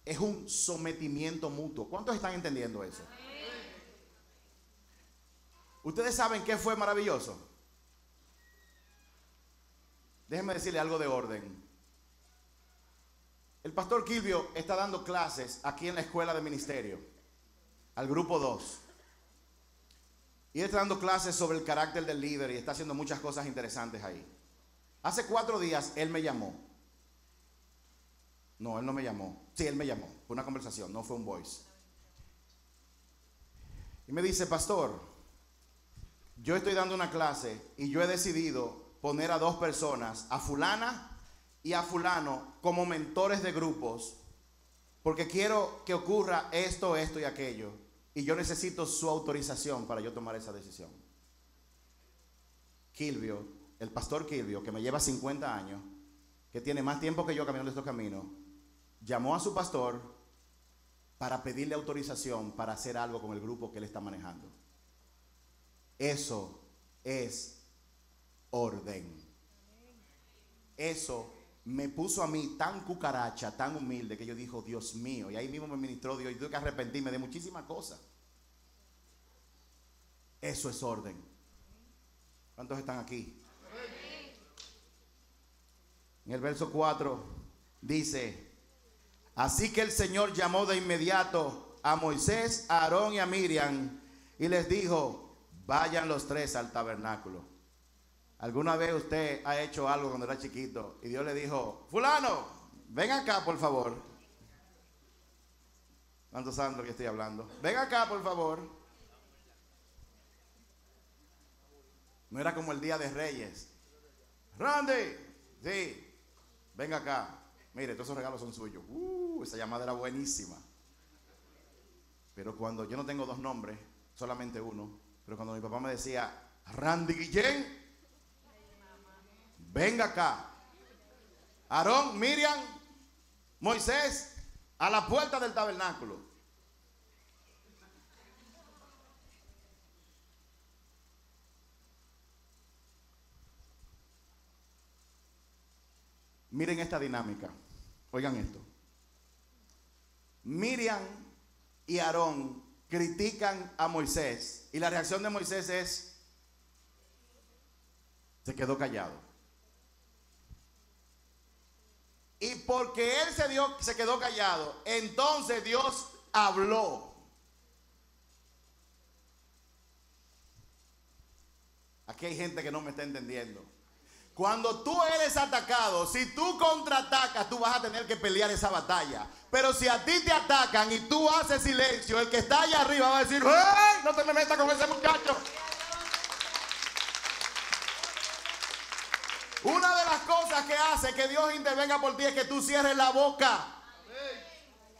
Es un sometimiento mutuo. ¿Cuántos están entendiendo eso? ¿Ustedes saben qué fue maravilloso? Déjenme decirle algo de orden. El pastor Kilvio está dando clases aquí en la escuela de ministerio, al grupo 2. Y él está dando clases sobre el carácter del líder y está haciendo muchas cosas interesantes ahí. Hace 4 días él me llamó. No, él no me llamó. Sí, él me llamó. Fue una conversación, no fue un voice. Y me dice: pastor, yo estoy dando una clase y yo he decidido poner a 2 personas, a fulana y a fulano, como mentores de grupos, porque quiero que ocurra esto, esto y aquello, y yo necesito su autorización para yo tomar esa decisión. Kilvio, el pastor Kilvio, que me lleva 50 años, que tiene más tiempo que yo caminando estos caminos, llamó a su pastor para pedirle autorización para hacer algo con el grupo que él está manejando. Eso es orden. Eso me puso a mí tan cucaracha, tan humilde, que yo dije, Dios mío, y ahí mismo me ministró Dios, y tuve que arrepentirme de muchísimas cosas. Eso es orden. ¿Cuántos están aquí? En el verso 4 dice: así que el Señor llamó de inmediato a Moisés, a Aarón y a Miriam, y les dijo: vayan los 3 al tabernáculo. ¿Alguna vez usted ha hecho algo cuando era chiquito y Dios le dijo: fulano, ven acá por favor? ¿Cuántos saben de lo que estoy hablando? Ven acá por favor. No era como el día de Reyes. Randy, sí, venga acá. Mire, todos esos regalos son suyos. Esa llamada era buenísima. Pero cuando yo no tengo 2 nombres, solamente uno. Pero cuando mi papá me decía: Randy Guillén, venga acá. Aarón, Miriam, Moisés, a la puerta del tabernáculo. Miren esta dinámica. Oigan esto. Miriam y Aarón critican a Moisés y la reacción de Moisés es: se quedó callado. Y porque él se quedó callado, entonces Dios habló. Aquí hay gente que no me está entendiendo. Cuando tú eres atacado, si tú contraatacas, tú vas a tener que pelear esa batalla. Pero si a ti te atacan y tú haces silencio, el que está allá arriba va a decir: ¡hey! No te me metas con ese muchacho. Una de las cosas que hace que Dios intervenga por ti es que tú cierres la boca.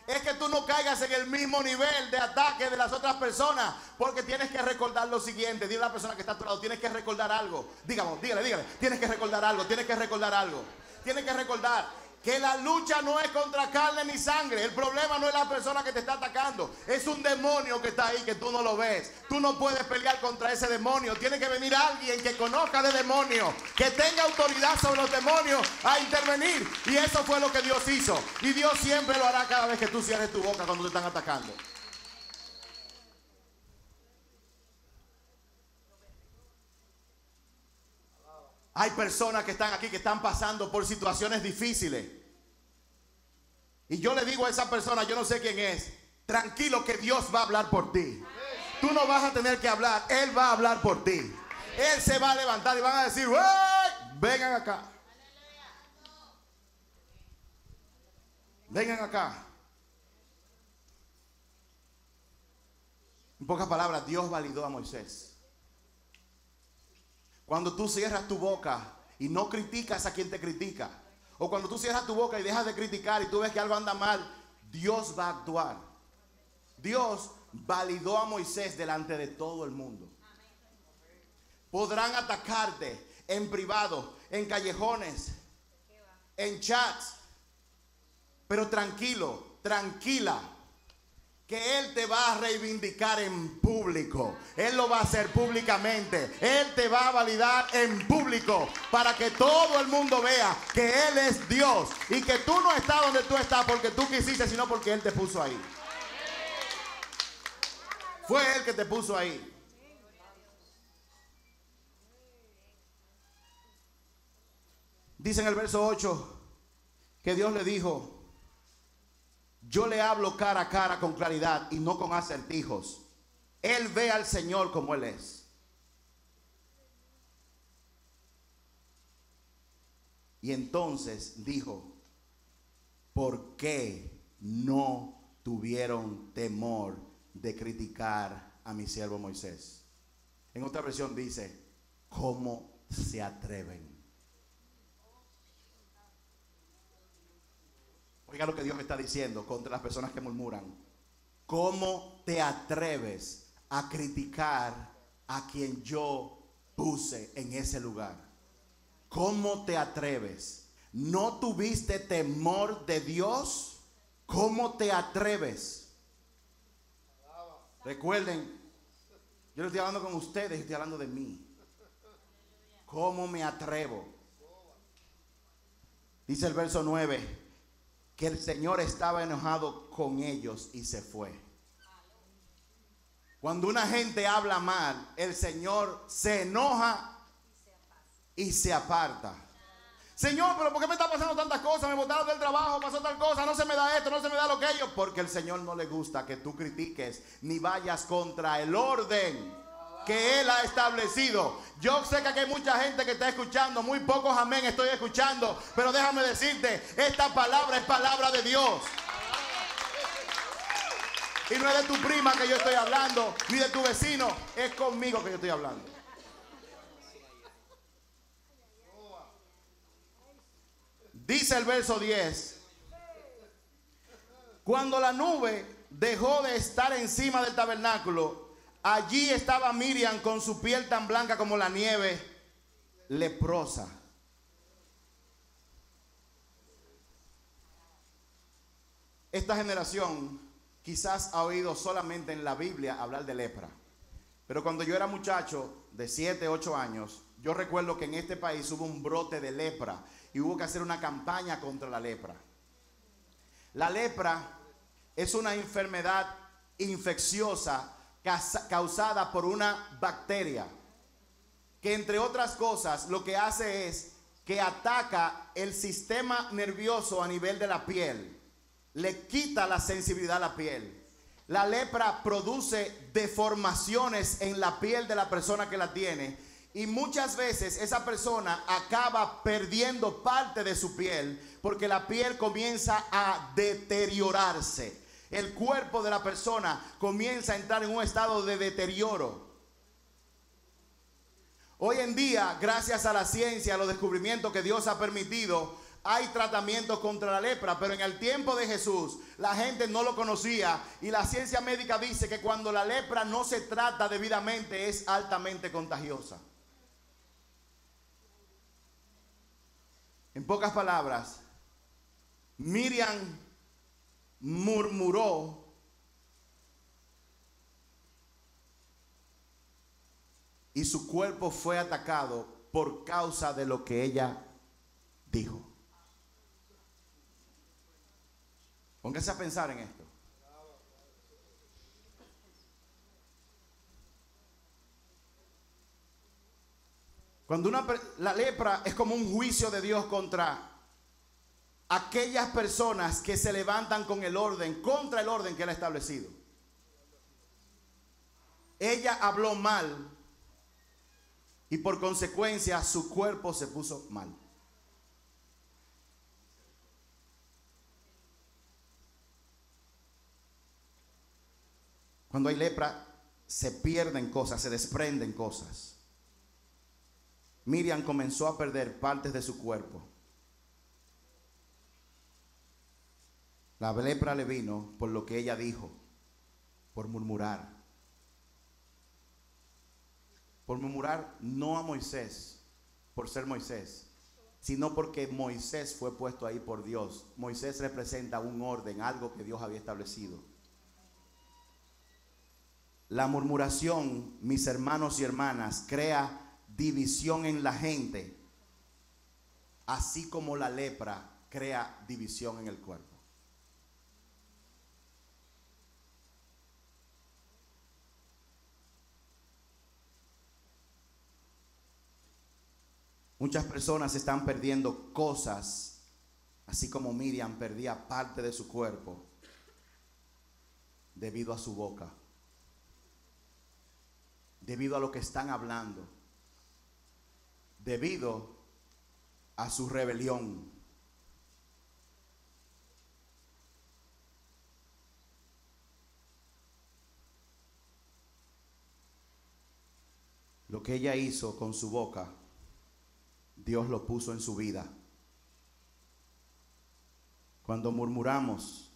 Es que tú no caigas en el mismo nivel de ataque de las otras personas, porque tienes que recordar lo siguiente. Dile a la persona que está a tu lado: tienes que recordar algo. Dígale, tienes que recordar algo, tienes que recordar algo. Tienes que recordar que la lucha no es contra carne ni sangre. El problema no es la persona que te está atacando. Es un demonio que está ahí que tú no lo ves. Tú no puedes pelear contra ese demonio. Tiene que venir alguien que conozca de demonios, que tenga autoridad sobre los demonios a intervenir. Y eso fue lo que Dios hizo. Y Dios siempre lo hará cada vez que tú cierres tu boca cuando te están atacando. Hay personas que están aquí que están pasando por situaciones difíciles. Y yo le digo a esa persona, yo no sé quién es, tranquilo que Dios va a hablar por ti. Tú no vas a tener que hablar, Él va a hablar por ti. Él se va a levantar y van a decir, vengan acá. Vengan acá. En pocas palabras, Dios validó a Moisés. Cuando tú cierras tu boca y no criticas a quien te critica, o cuando tú cierras tu boca y dejas de criticar y tú ves que algo anda mal, Dios va a actuar. Dios validó a Moisés delante de todo el mundo. Podrán atacarte en privado, en callejones, en chats, pero tranquilo, tranquila, que Él te va a reivindicar en público. Él lo va a hacer públicamente. Él te va a validar en público para que todo el mundo vea que Él es Dios y que tú no estás donde tú estás porque tú quisiste, sino porque Él te puso ahí. Fue Él que te puso ahí. Dice en el verso 8 que Dios le dijo: yo le hablo cara a cara con claridad y no con acertijos. Él ve al Señor como Él es. Y entonces dijo: ¿por qué no tuvieron temor de criticar a mi siervo Moisés? En otra versión dice: ¿cómo se atreven? Oiga lo que Dios me está diciendo contra las personas que murmuran. ¿Cómo te atreves a criticar a quien yo puse en ese lugar? ¿Cómo te atreves? ¿No tuviste temor de Dios? ¿Cómo te atreves? Recuerden, yo no estoy hablando con ustedes, estoy hablando de mí. ¿Cómo me atrevo? Dice el verso 9 que el Señor estaba enojado con ellos y se fue. Cuando una gente habla mal, el Señor se enoja y se aparta. Señor, pero ¿por qué me está pasando tantas cosas? Me botaron del trabajo, pasó tal cosa, no se me da esto, no se me da lo que ellos. Porque el Señor no le gusta que tú critiques ni vayas contra el orden que Él ha establecido. Yo sé que aquí hay mucha gente que está escuchando, muy pocos amén estoy escuchando, pero déjame decirte, esta palabra es palabra de Dios. Y no es de tu prima que yo estoy hablando, ni de tu vecino, es conmigo que yo estoy hablando. Dice el verso 10: cuando la nube dejó de estar encima del tabernáculo, allí estaba Miriam con su piel tan blanca como la nieve, leprosa. Esta generación quizás ha oído solamente en la Biblia hablar de lepra. Pero cuando yo era muchacho de 7, 8 años, yo recuerdo que en este país hubo un brote de lepra y hubo que hacer una campaña contra la lepra. La lepra es una enfermedad infecciosa causada por una bacteria que, entre otras cosas, lo que hace es que ataca el sistema nervioso a nivel de la piel, le quita la sensibilidad a la piel. La lepra produce deformaciones en la piel de la persona que la tiene y muchas veces esa persona acaba perdiendo parte de su piel porque la piel comienza a deteriorarse. El cuerpo de la persona comienza a entrar en un estado de deterioro. Hoy en día, gracias a la ciencia, a los descubrimientos que Dios ha permitido, hay tratamientos contra la lepra, pero en el tiempo de Jesús la gente no lo conocía y la ciencia médica dice que cuando la lepra no se trata debidamente es altamente contagiosa. En pocas palabras, Miriam murmuró y su cuerpo fue atacado por causa de lo que ella dijo. Póngase a pensar en esto. Cuando la lepra es como un juicio de Dios contra aquellas personas que se levantan con el orden, contra el orden que Él ha establecido. Ella habló mal y por consecuencia su cuerpo se puso mal. Cuando hay lepra, se pierden cosas, se desprenden cosas. Miriam comenzó a perder partes de su cuerpo. La lepra le vino por lo que ella dijo, por murmurar. Por murmurar no a Moisés, por ser Moisés, sino porque Moisés fue puesto ahí por Dios. Moisés representa un orden, algo que Dios había establecido. La murmuración, mis hermanos y hermanas, crea división en la gente, así como la lepra crea división en el cuerpo. Muchas personas están perdiendo cosas, así como Miriam perdía parte de su cuerpo debido a su boca, debido a lo que están hablando, debido a su rebelión. Lo que ella hizo con su boca, Dios lo puso en su vida. Cuando murmuramos,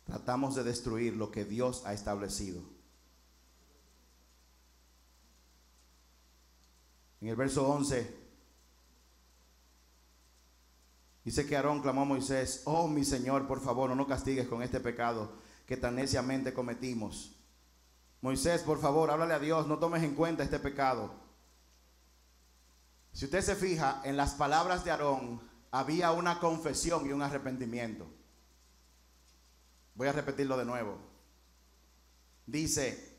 tratamos de destruir lo que Dios ha establecido. En el verso 11 dice que Aarón clamó a Moisés: oh mi Señor, por favor, no nos castigues con este pecado que tan neciamente cometimos. Moisés, por favor, háblale a Dios, no tomes en cuenta este pecado. Si usted se fija en las palabras de Aarón, había una confesión y un arrepentimiento. Voy a repetirlo de nuevo. Dice: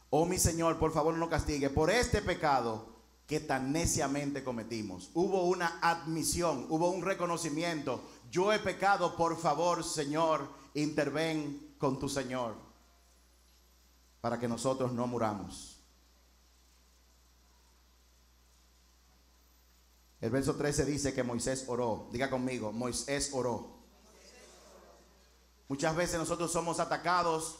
oh mi Señor, por favor no nos castigue por este pecado que tan neciamente cometimos. Hubo una admisión, hubo un reconocimiento. Yo he pecado, por favor, Señor, interven con tu Señor para que nosotros no muramos. El verso 13 dice que Moisés oró. Diga conmigo, Moisés oró. Muchas veces nosotros somos atacados,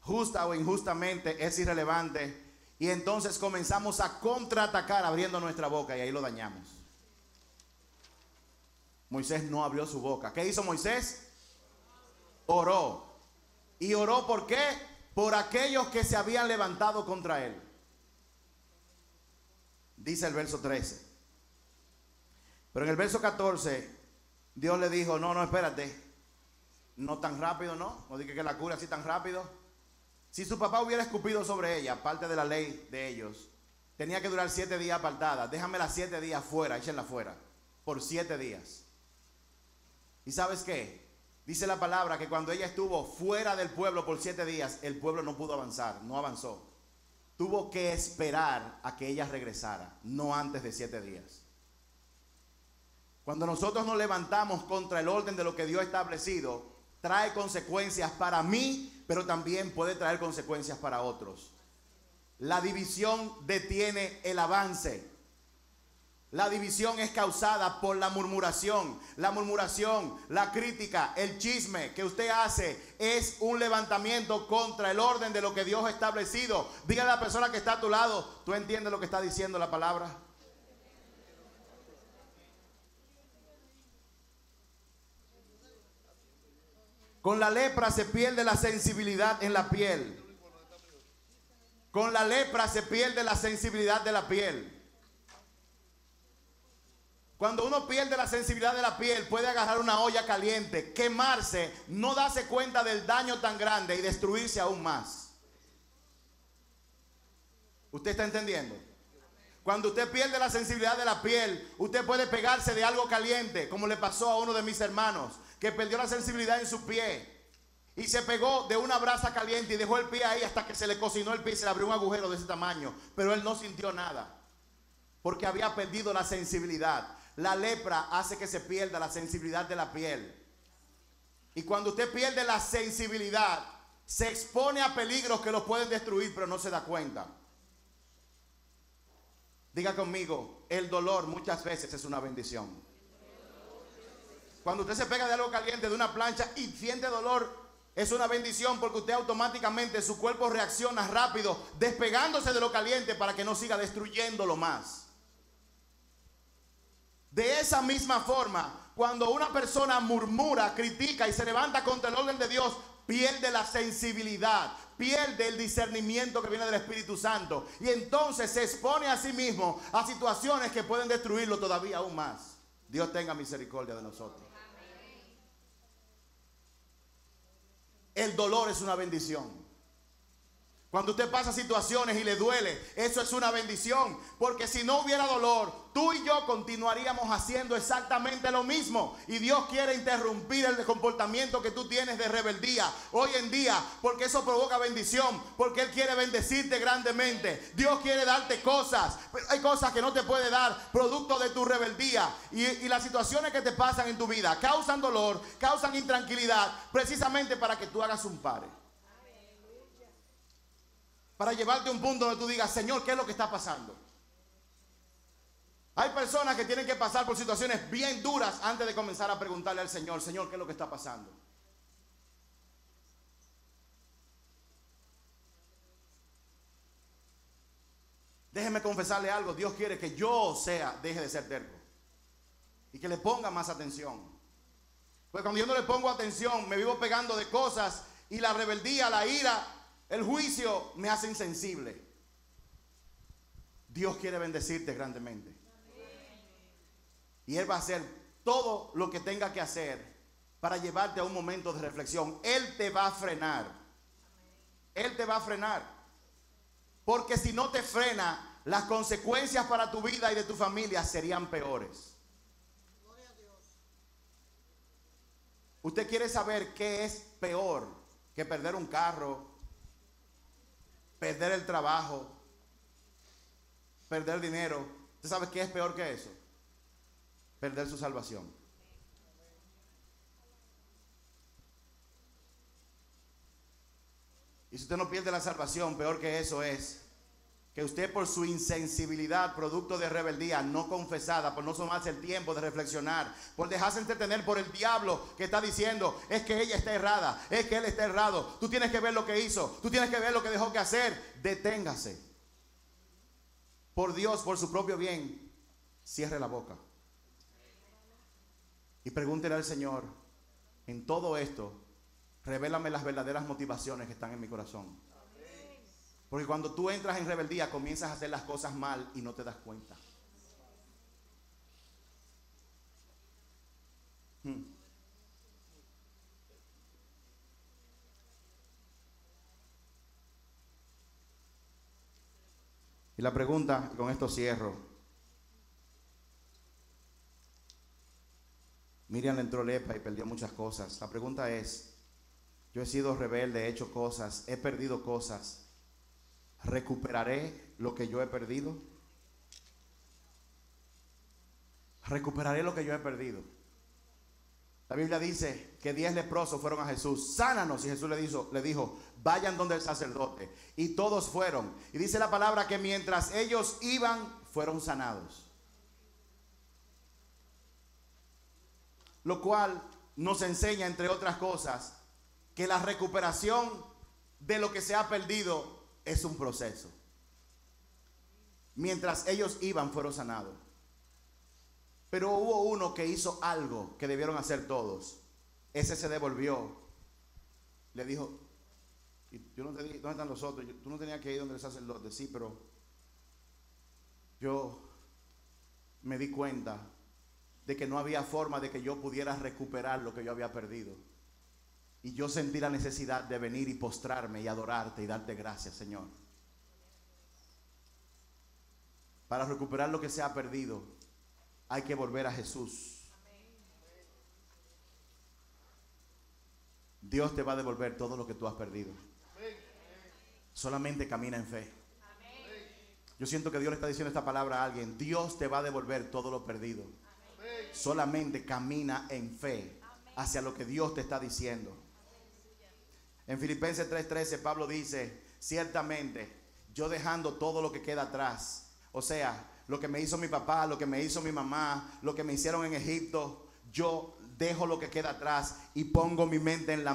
justa o injustamente, es irrelevante, y entonces comenzamos a contraatacar abriendo nuestra boca y ahí lo dañamos. Moisés no abrió su boca. ¿Qué hizo Moisés? Oró. ¿Y oró por qué? Por aquellos que se habían levantado contra él. Dice el verso 13. Pero en el verso 14, Dios le dijo: no, espérate, no tan rápido, no diga que la cura así tan rápido. Si su papá hubiera escupido sobre ella, parte de la ley de ellos, tenía que durar 7 días apartada. Déjamela 7 días fuera, échenla fuera, por 7 días. ¿Y sabes qué? Dice la palabra que cuando ella estuvo fuera del pueblo por 7 días, el pueblo no pudo avanzar, no avanzó. Tuvo que esperar a que ella regresara, no antes de 7 días. Cuando nosotros nos levantamos contra el orden de lo que Dios ha establecido, trae consecuencias para mí, pero también puede traer consecuencias para otros. La división detiene el avance. La división es causada por la murmuración. La murmuración, la crítica, el chisme que usted hace es un levantamiento contra el orden de lo que Dios ha establecido. Dígale a la persona que está a tu lado: ¿tú entiendes lo que está diciendo la palabra? Con la lepra se pierde la sensibilidad en la piel. Con la lepra se pierde la sensibilidad de la piel. Cuando uno pierde la sensibilidad de la piel, puede agarrar una olla caliente, quemarse, no darse cuenta del daño tan grande y destruirse aún más. ¿Usted está entendiendo? Cuando usted pierde la sensibilidad de la piel, usted puede pegarse de algo caliente, como le pasó a uno de mis hermanos, que perdió la sensibilidad en su pie y se pegó de una brasa caliente y dejó el pie ahí hasta que se le cocinó el pie y se le abrió un agujero de ese tamaño. Pero él no sintió nada, porque había perdido la sensibilidad. La lepra hace que se pierda la sensibilidad de la piel. Y cuando usted pierde la sensibilidad, se expone a peligros que los pueden destruir, pero no se da cuenta. Diga conmigo, el dolor muchas veces es una bendición. Cuando usted se pega de algo caliente, de una plancha y siente dolor, es una bendición, porque usted automáticamente, su cuerpo reacciona rápido, despegándose de lo caliente para que no siga destruyéndolo más. De esa misma forma, cuando una persona murmura, critica y se levanta contra el orden de Dios, pierde la sensibilidad, pierde el discernimiento que viene del Espíritu Santo, y entonces se expone a sí mismo a situaciones que pueden destruirlo todavía aún más. Dios tenga misericordia de nosotros. El dolor es una bendición. Cuando usted pasa situaciones y le duele, eso es una bendición, porque si no hubiera dolor, tú y yo continuaríamos haciendo exactamente lo mismo. Y Dios quiere interrumpir el comportamiento que tú tienes de rebeldía hoy en día, porque eso provoca bendición, porque Él quiere bendecirte grandemente. Dios quiere darte cosas, pero hay cosas que no te puede dar producto de tu rebeldía. Y las situaciones que te pasan en tu vida causan dolor, causan intranquilidad, precisamente para que tú hagas un pare. Para llevarte a un punto donde tú digas, Señor, ¿qué es lo que está pasando? Hay personas que tienen que pasar por situaciones bien duras antes de comenzar a preguntarle al Señor, Señor, ¿qué es lo que está pasando? Déjeme confesarle algo, Dios quiere que yo deje de ser terco y que le ponga más atención. Pues cuando yo no le pongo atención, me vivo pegando de cosas, y la rebeldía, la ira, el juicio me hace insensible. Dios quiere bendecirte grandemente. Y Él va a hacer todo lo que tenga que hacer para llevarte a un momento de reflexión. Él te va a frenar. Él te va a frenar. Porque si no te frena, las consecuencias para tu vida y de tu familia serían peores. ¿Usted quiere saber qué es peor que perder un carro, perder el trabajo, perder dinero? ¿Usted sabe qué es peor que eso? Perder su salvación. Y si usted no pierde la salvación, peor que eso es que usted, por su insensibilidad, producto de rebeldía no confesada, por no tomarse el tiempo de reflexionar, por dejarse entretener por el diablo que está diciendo, es que ella está errada, es que él está errado, tú tienes que ver lo que hizo, tú tienes que ver lo que dejó que hacer. Deténgase. Por Dios, por su propio bien, cierre la boca y pregúntele al Señor, en todo esto, revélame las verdaderas motivaciones que están en mi corazón. Porque cuando tú entras en rebeldía, comienzas a hacer las cosas mal y no te das cuenta. Y la pregunta, y con esto cierro. Miriam le entró lepra y perdió muchas cosas. La pregunta es, yo he sido rebelde, he hecho cosas, he perdido cosas. ¿Recuperaré lo que yo he perdido? ¿Recuperaré lo que yo he perdido? La Biblia dice que 10 leprosos fueron a Jesús, sánanos, y Jesús le dijo, vayan donde el sacerdote. Y todos fueron. Y dice la palabra que mientras ellos iban, fueron sanados. Lo cual nos enseña, entre otras cosas, que la recuperación de lo que se ha perdido es un proceso. Mientras ellos iban, fueron sanados. Pero hubo uno que hizo algo que debieron hacer todos. Ese se devolvió. Le dijo, yo no te dije, ¿dónde están los otros? Tú no tenías que ir donde el sacerdote. Sí, pero yo me di cuenta de que no había forma de que yo pudiera recuperar lo que yo había perdido. Y yo sentí la necesidad de venir y postrarme y adorarte y darte gracias, Señor. Para recuperar lo que se ha perdido, hay que volver a Jesús. Dios te va a devolver todo lo que tú has perdido. Solamente camina en fe. Yo siento que Dios le está diciendo esta palabra a alguien. Dios te va a devolver todo lo perdido. Solamente camina en fe hacia lo que Dios te está diciendo. En Filipenses 3:13 Pablo dice: ciertamente yo dejando todo lo que queda atrás, o sea, lo que me hizo mi papá, lo que me hizo mi mamá, lo que me hicieron en Egipto, yo dejo lo que queda atrás y pongo mi mente en la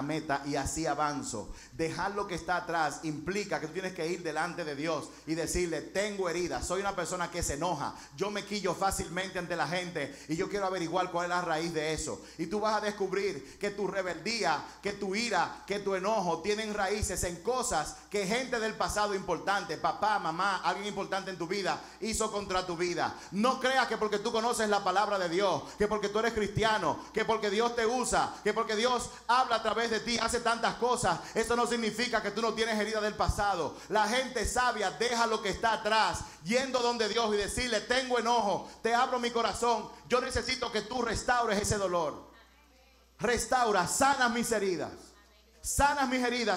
meta y así avanzo. Dejar lo que está atrás implica que tú tienes que ir delante de Dios y decirle: tengo heridas, soy una persona que se enoja, yo me quillo fácilmente ante la gente y yo quiero averiguar cuál es la raíz de eso. Y tú vas a descubrir que tu rebeldía, que tu ira, que tu enojo tienen raíces en cosas que gente del pasado importante, papá, mamá, alguien importante en tu vida hizo contra tu vida. No creas que porque tú conoces la palabra de Dios, que porque tú eres cristiano, que porque Dios te usa, que porque Dios habla a través de ti, hace tantas cosas, eso no significa que tú no tienes herida del pasado. La gente sabia deja lo que está atrás, yendo donde Dios y decirle: tengo enojo, te abro mi corazón, yo necesito que tú restaures ese dolor. Restaura, sanas mis heridas,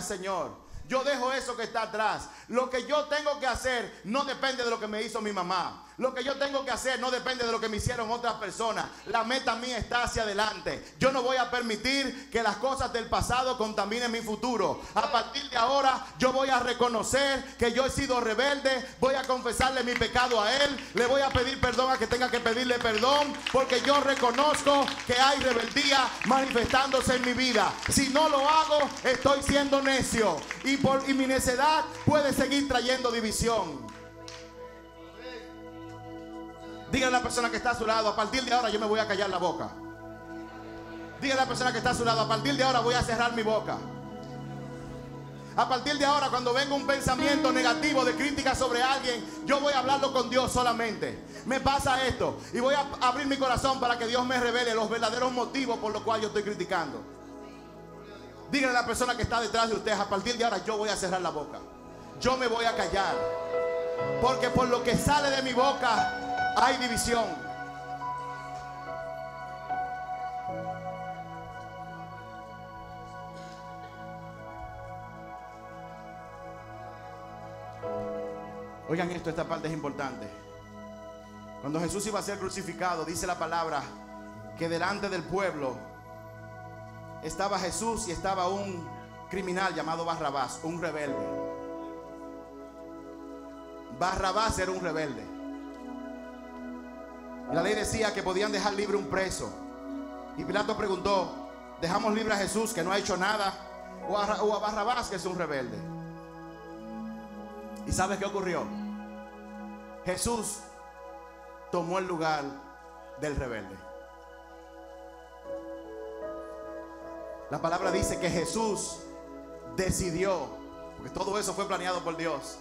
Señor. Yo dejo eso que está atrás. Lo que yo tengo que hacer no depende de lo que me hizo mi mamá. Lo que yo tengo que hacer no depende de lo que me hicieron otras personas. La meta mía está hacia adelante. Yo no voy a permitir que las cosas del pasado contaminen mi futuro. A partir de ahora yo voy a reconocer que yo he sido rebelde. Voy a confesarle mi pecado a Él. Le voy a pedir perdón a que tenga que pedirle perdón, porque yo reconozco que hay rebeldía manifestándose en mi vida. Si no lo hago, estoy siendo necio. Y mi necedad puede seguir trayendo división. Dígale a la persona que está a su lado: a partir de ahora yo me voy a callar la boca. Dígale a la persona que está a su lado: a partir de ahora voy a cerrar mi boca. A partir de ahora, cuando venga un pensamiento negativo de crítica sobre alguien, yo voy a hablarlo con Dios solamente. Me pasa esto y voy a abrir mi corazón para que Dios me revele los verdaderos motivos por los cuales yo estoy criticando. Dígale a la persona que está detrás de ustedes: a partir de ahora yo voy a cerrar la boca. Yo me voy a callar, porque por lo que sale de mi boca hay división. Oigan esto, esta parte es importante. Cuando Jesús iba a ser crucificado, dice la palabra que delante del pueblo estaba Jesús y estaba un criminal llamado Barrabás, un rebelde. Barrabás era un rebelde. Y la ley decía que podían dejar libre un preso. Y Pilato preguntó: ¿dejamos libre a Jesús, que no ha hecho nada, o a Barrabás, que es un rebelde? ¿Y sabes qué ocurrió? Jesús tomó el lugar del rebelde. La palabra dice que Jesús decidió, porque todo eso fue planeado por Dios,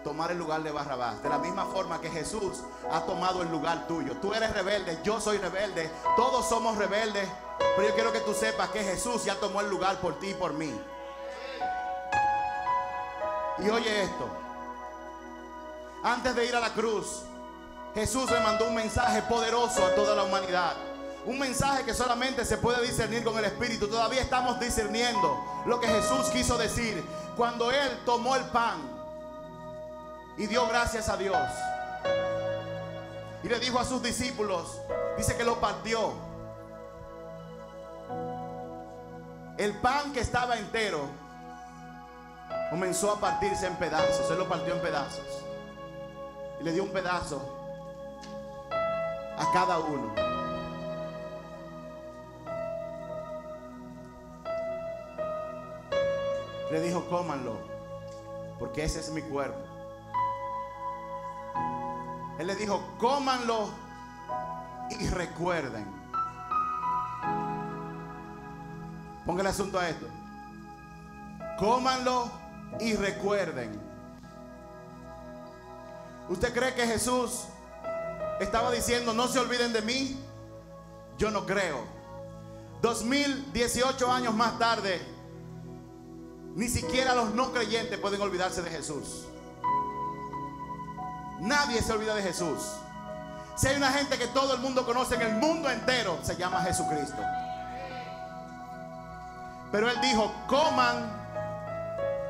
tomar el lugar de Barrabás. De la misma forma que Jesús ha tomado el lugar tuyo. Tú eres rebelde, yo soy rebelde, todos somos rebeldes, pero yo quiero que tú sepas que Jesús ya tomó el lugar por ti y por mí. Y oye esto: antes de ir a la cruz, Jesús le mandó un mensaje poderoso a toda la humanidad. Un mensaje que solamente se puede discernir con el Espíritu. Todavía estamos discerniendo lo que Jesús quiso decir cuando Él tomó el pan y dio gracias a Dios y le dijo a sus discípulos, dice que lo partió. El pan que estaba entero comenzó a partirse en pedazos. Él lo partió en pedazos y le dio un pedazo a cada uno. Le dijo: cómanlo, porque ese es mi cuerpo. Él le dijo: cómanlo y recuerden. Ponga el asunto a esto: cómanlo y recuerden. ¿Usted cree que Jesús estaba diciendo, no se olviden de mí. Yo no creo. 2018 años más tarde, ni siquiera los no creyentes pueden olvidarse de Jesús. Nadie se olvida de Jesús. Si hay una gente que todo el mundo conoce en el mundo entero, se llama Jesucristo. Pero Él dijo, coman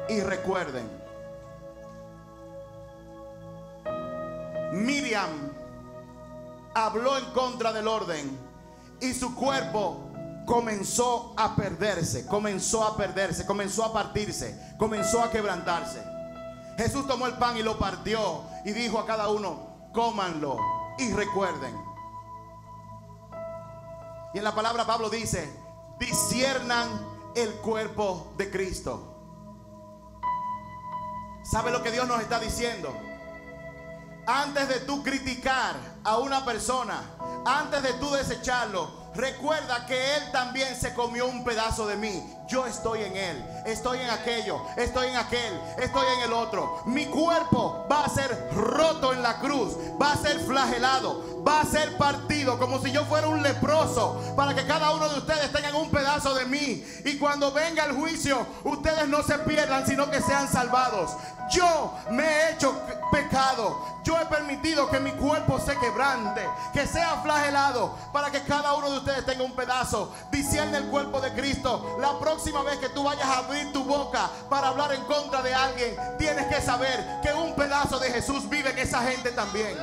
y recuerden. Miriam habló en contra del orden y su cuerpo comenzó a perderse, comenzó a partirse, comenzó a quebrantarse. Jesús tomó el pan y lo partió y dijo a cada uno, cómanlo y recuerden. Y en la palabra Pablo dice, disciernan el cuerpo de Cristo. ¿Sabe lo que Dios nos está diciendo? Antes de tú criticar a una persona, antes de tú desecharlo, recuerda que Él también se comió un pedazo de mí. Yo estoy en Él, estoy en aquello, estoy en aquel, estoy en el otro. Mi cuerpo va a ser roto en la cruz, va a ser flagelado, va a ser partido como si yo fuera un leproso, para que cada uno de ustedes tengan un pedazo de mí. Y cuando venga el juicio, ustedes no se pierdan, sino que sean salvados. Yo me he hecho pecado, yo he permitido que mi cuerpo se quebrante, que sea flagelado, para que cada uno de ustedes tenga un pedazo. Discierne el cuerpo de Cristo. La próxima vez que tú vayas a abrir tu boca para hablar en contra de alguien, tienes que saber que un pedazo de Jesús vive en esa gente también.